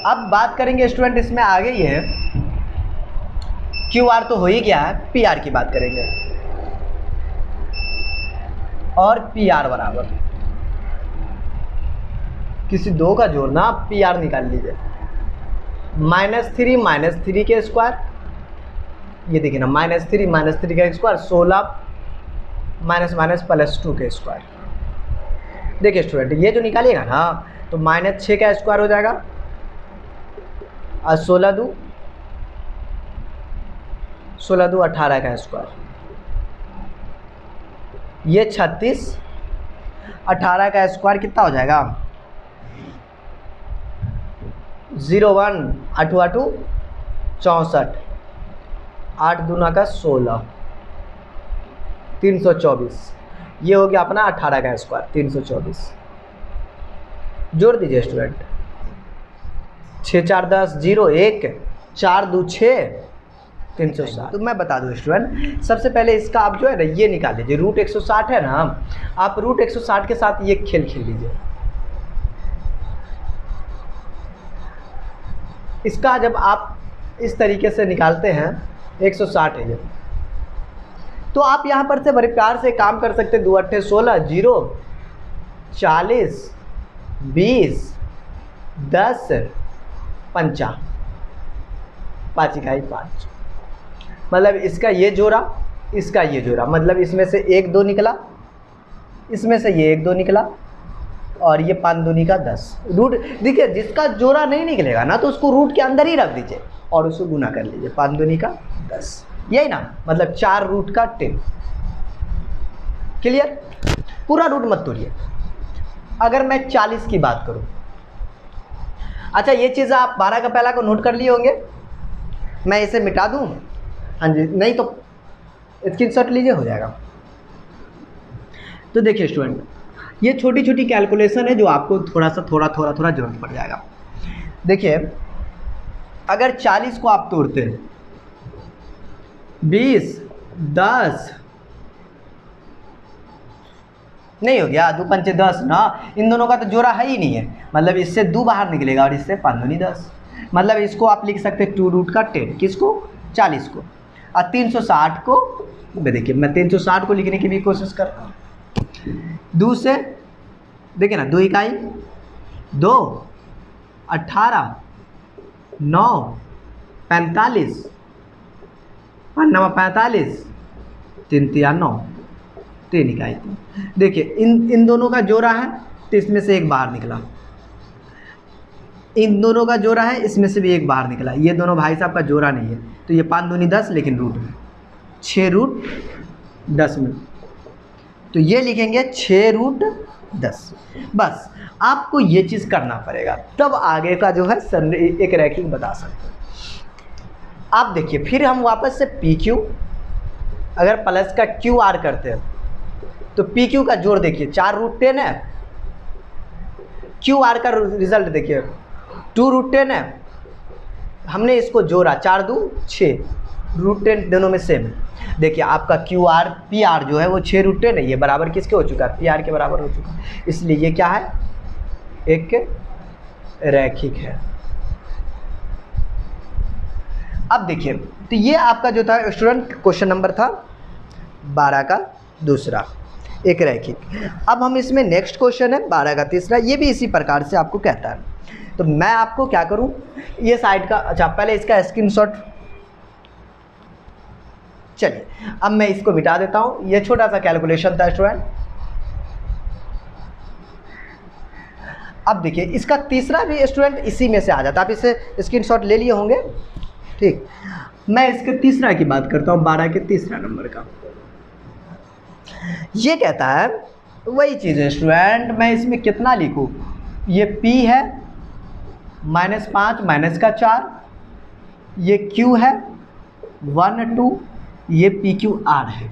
अब बात करेंगे स्टूडेंट इसमें आगे ये है, क्यू आर तो हो ही गया है, पी आर की बात करेंगे। और पी आर बराबर किसी दो का जोड़ना, आप पी आर निकाल लीजिए, -3 के स्क्वायर, ये देखिए ना -3 का स्क्वायर 16 माइनस प्लस 2 के स्क्वायर। देखिए स्टूडेंट ये जो निकालिएगा ना तो -6 का स्क्वायर हो जाएगा और 16 2 18 का स्क्वायर, ये 36, 18 का स्क्वायर कितना हो जाएगा 0 1 8 8 64, 8 दूना का 16, 324, ये हो गया अपना 18 का स्क्वायर 324। जोड़ दीजिए स्टूडेंट, 6 4 10 0 1 4 2 6 360। तो मैं बता दूं स्टूडेंट, सबसे पहले इसका आप जो है ना ये निकाल लीजिए, रूट 160 है ना, आप रूट 160 के साथ ये खेल खेल लीजिए। इसका जब आप इस तरीके से निकालते हैं 160 है ये, तो आप यहाँ पर से बड़े प्यार से काम कर सकते हैं, 2 8 16 0 40 20 10 5 5 इकाई 5, मतलब इसका ये जोड़ा, इसका ये जोड़ा, मतलब इसमें से 1 2 निकला, इसमें से ये 1 2 निकला, और ये 5 दूनी का 10। रूट देखिए जिसका जोड़ा नहीं निकलेगा ना तो उसको रूट के अंदर ही रख दीजिए और उसको गुना कर लीजिए, 5 दूनी का 10, यही ना, मतलब 4 रूट का 10। क्लियर। पूरा रूट मत तोड़िए। अगर मैं 40 की बात करूं, अच्छा ये चीज़ आप 12 का पहला को नोट कर लिए होंगे, मैं इसे मिटा दूं? हाँ जी, नहीं तो स्क्रीनशॉट लीजिए, हो जाएगा। तो देखिए स्टूडेंट, ये छोटी छोटी कैलकुलेशन है जो आपको थोड़ा जरूरत पड़ जाएगा। देखिए अगर 40 को आप तोड़ते हैं, 20, 10 नहीं हो गया, 2 पंचे 10 ना, इन दोनों का तो जोड़ा है ही नहीं है, मतलब इससे 2 बाहर निकलेगा और इससे 5 दूनी 10, मतलब इसको आप लिख सकते हैं 2 रूट का 10, किसको? 40 को। और 360 को, देखिए मैं 360 को लिखने की भी कोशिश करता हूँ। 2 से देखिए ना, 2 इकाई 2, 18, 9, 45, 45, 3 तिया 9, 3 इकाई 3। देखिए इन दोनों का जोड़ा है तो इसमें से एक बाहर निकला, इन दोनों का जोड़ा है इसमें से भी एक बाहर निकला, ये दोनों भाई साहब का जोड़ा नहीं है, तो ये 5 दूनी 10, लेकिन रूट में 6 रूट 10 में, तो ये लिखेंगे 6 रूट 10। बस आपको ये चीज़ करना पड़ेगा, तब आगे का जो है एक रैंकिंग बता सकते हैं आप। देखिए फिर हम वापस से पी क्यू, अगर प्लस का क्यू आर करते हैं तो पी क्यू का जोड़ देखिए 4 रूट 10 है, क्यू आर का रिजल्ट देखिए 2 रूट 10 है, हमने इसको जोड़ा 4 2 6, रूट 10 दोनों में सेम है। देखिए आपका क्यू आर पी आर जो है वो 6 रूट 10 है, ये बराबर किसके हो चुका है? पी आर के बराबर हो चुका है, इसलिए ये क्या है? एक रैखिक है। अब देखिए तो ये आपका जो था स्टूडेंट क्वेश्चन नंबर था 12 का दूसरा, एक रैखिक। अब हम इसमें नेक्स्ट क्वेश्चन है 12 का तीसरा, ये भी इसी प्रकार से आपको कहता है। तो मैं आपको क्या करूं, ये साइड का, अच्छा पहले इसका स्क्रीनशॉट, चलिए अब मैं इसको मिटा देता हूं। ये छोटा सा कैलकुलेशन था स्टूडेंट। अब देखिए इसका तीसरा भी स्टूडेंट इसी में से आ जाता है, आप इसे स्क्रीनशॉट ले लिए होंगे, ठीक। मैं इसके तीसरा की बात करता हूं, 12 के तीसरा नंबर का। ये कहता है वही चीज़ है स्टूडेंट, मैं इसमें कितना लिखूं? ये P है -5 माइनस का 4, ये Q है 1 2, ये PQR है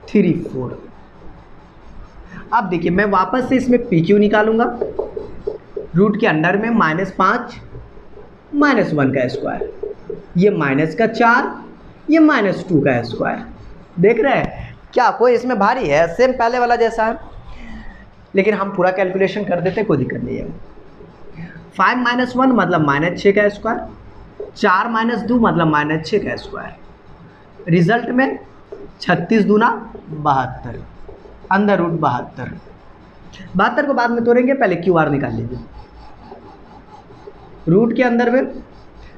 3 4। अब देखिए मैं वापस से इसमें PQ निकालूंगा, रूट के अंडर में -5 -1 का स्क्वायर, ये माइनस का 4, ये -2 का स्क्वायर। देख रहे हैं क्या कोई इसमें भारी है? सेम पहले वाला जैसा है, लेकिन हम पूरा कैलकुलेशन कर देते, कोई दिक्कत नहीं है। 5 - 1 मतलब -6 का स्क्वायर, 4 - 2 मतलब -6 का स्क्वायर। रिजल्ट में 36 दूना 72, अंदर रूट 72। 72 को बाद में तोड़ेंगे, पहले क्यू आर निकाल लीजिए। रूट के अंदर में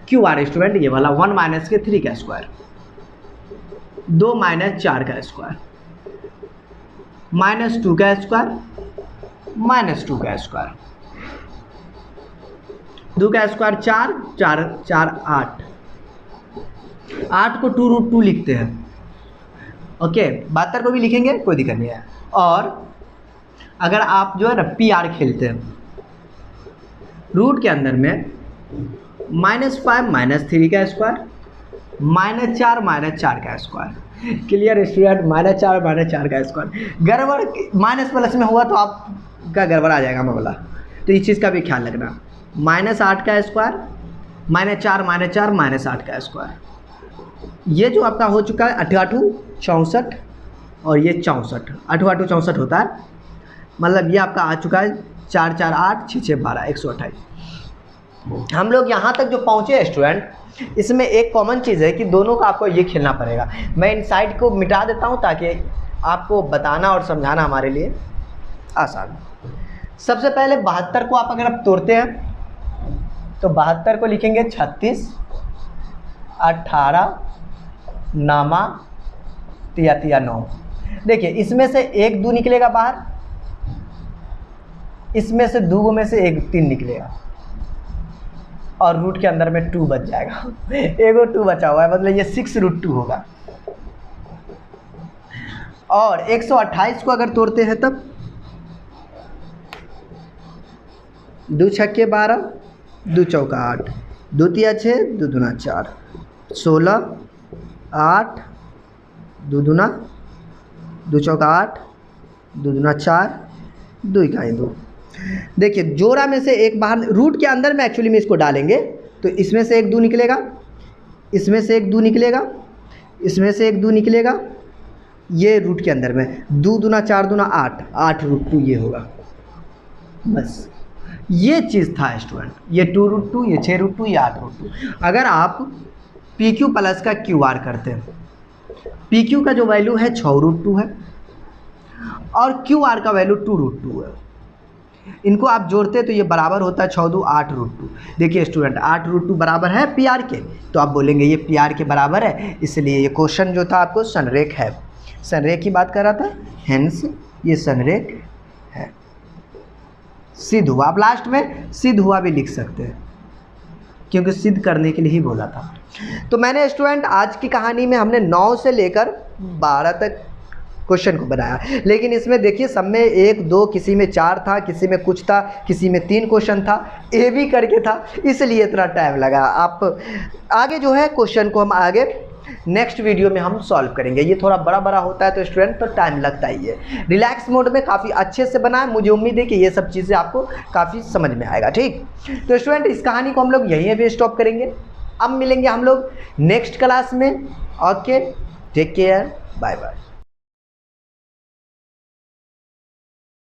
क्यू आर स्टूडेंट ये वाला 1 - के 3 का स्क्वायर, 2 - 4 का स्क्वायर, -2 का स्क्वायर, -2 का स्क्वायर, 2 का स्क्वायर 4 4 4 8, 8 को 2 रूट 2 लिखते हैं, ओके। 72 को भी लिखेंगे, कोई दिक्कत नहीं है। और अगर आप जो है ना पी आर खेलते हैं, रूट के अंदर में -5 - 3 का स्क्वायर, -4 - 4 का स्क्वायर। Clear student? -4 - 4 का स्क्वायर। गड़बड़ माइनस प्लस में हुआ तो आपका गड़बड़ आ जाएगा मामला, तो इस चीज़ का भी ख्याल रखना। -8 का स्क्वायर, -4 - 4 -8 का स्क्वायर। ये जो आपका हो चुका है 8 8 64 और ये 64, 8 8 64 होता है, मतलब ये आपका आ चुका है 4 4 8 6 6 12 128। हम लोग यहाँ तक जो पहुँचे स्टूडेंट, इसमें एक कॉमन चीज़ है कि दोनों का आपको ये खेलना पड़ेगा। मैं इन साइड को मिटा देता हूँ ताकि आपको बताना और समझाना हमारे लिए आसान हो। सबसे पहले 72 को आप अगर तोड़ते हैं तो 72 को लिखेंगे 36 18 नामा 3 9। देखिए इसमें से 1 2 निकलेगा बाहर, इसमें से 2 में से 1 3 निकलेगा, और रूट के अंदर में 2 बच जाएगा। एगो 2 बचा हुआ है, मतलब ये 6 रूट 2 होगा। और 128 को अगर तोड़ते हैं तब 2 छक्के 12, 2 चौका 8, 2 तिया 6, 2 दूना 4, 16, 8, 2 दूना 2 चौका 8, 2 दूना 4, 2 इकाई 2। देखिए जोड़ा में से एक बाहर, रूट के अंदर में एक्चुअली में इसको डालेंगे तो इसमें से एक 2 निकलेगा, इसमें से एक 2 निकलेगा, इसमें से एक 2 निकलेगा, ये रूट के अंदर में 2 दूना 4 दूना 8, 8 रूट 2 ये होगा। बस ये चीज़ था स्टूडेंट, ये 2 रूट 2, ये 6 रूट 2, ये 8 रूट 2। अगर आप पी क्यू प्लस का क्यू आर करते हैं, पी क्यू का जो वैल्यू है 6 रूट 2 है और क्यू आर का वैल्यू 2 रूट 2 है, इनको आप जोड़ते हैं तो ये बराबर होता है 6 2 8 रूट 2। देखिए स्टूडेंट 8 रूट 2 बराबर है पी आर के, तो आप बोलेंगे ये पी आर के बराबर है, इसलिए ये क्वेश्चन जो था आपको संरेख है, संरेख की बात कर रहा था, हेंस ये संरेख है। सिद्ध हुआ, आप लास्ट में सिद्ध हुआ भी लिख सकते हैं क्योंकि सिद्ध करने के लिए ही बोला था। तो मैंने स्टूडेंट आज की कहानी में हमने 9 से लेकर 12 तक क्वेश्चन को बनाया, लेकिन इसमें देखिए सब में 1 2, किसी में 4 था, किसी में कुछ था, किसी में 3 क्वेश्चन था, ए भी करके था, इसलिए इतना टाइम लगा। आप आगे जो है क्वेश्चन को हम आगे नेक्स्ट वीडियो में हम सॉल्व करेंगे। ये थोड़ा बड़ा बड़ा होता है तो स्टूडेंट तो टाइम लगता ही है। रिलैक्स मोड में काफ़ी अच्छे से बना है, मुझे उम्मीद है कि ये सब चीज़ें आपको काफ़ी समझ में आएगा। ठीक, तो स्टूडेंट इस कहानी को हम लोग यहीं पे स्टॉप करेंगे, अब मिलेंगे हम लोग नेक्स्ट क्लास में। Okay, take care, bye bye.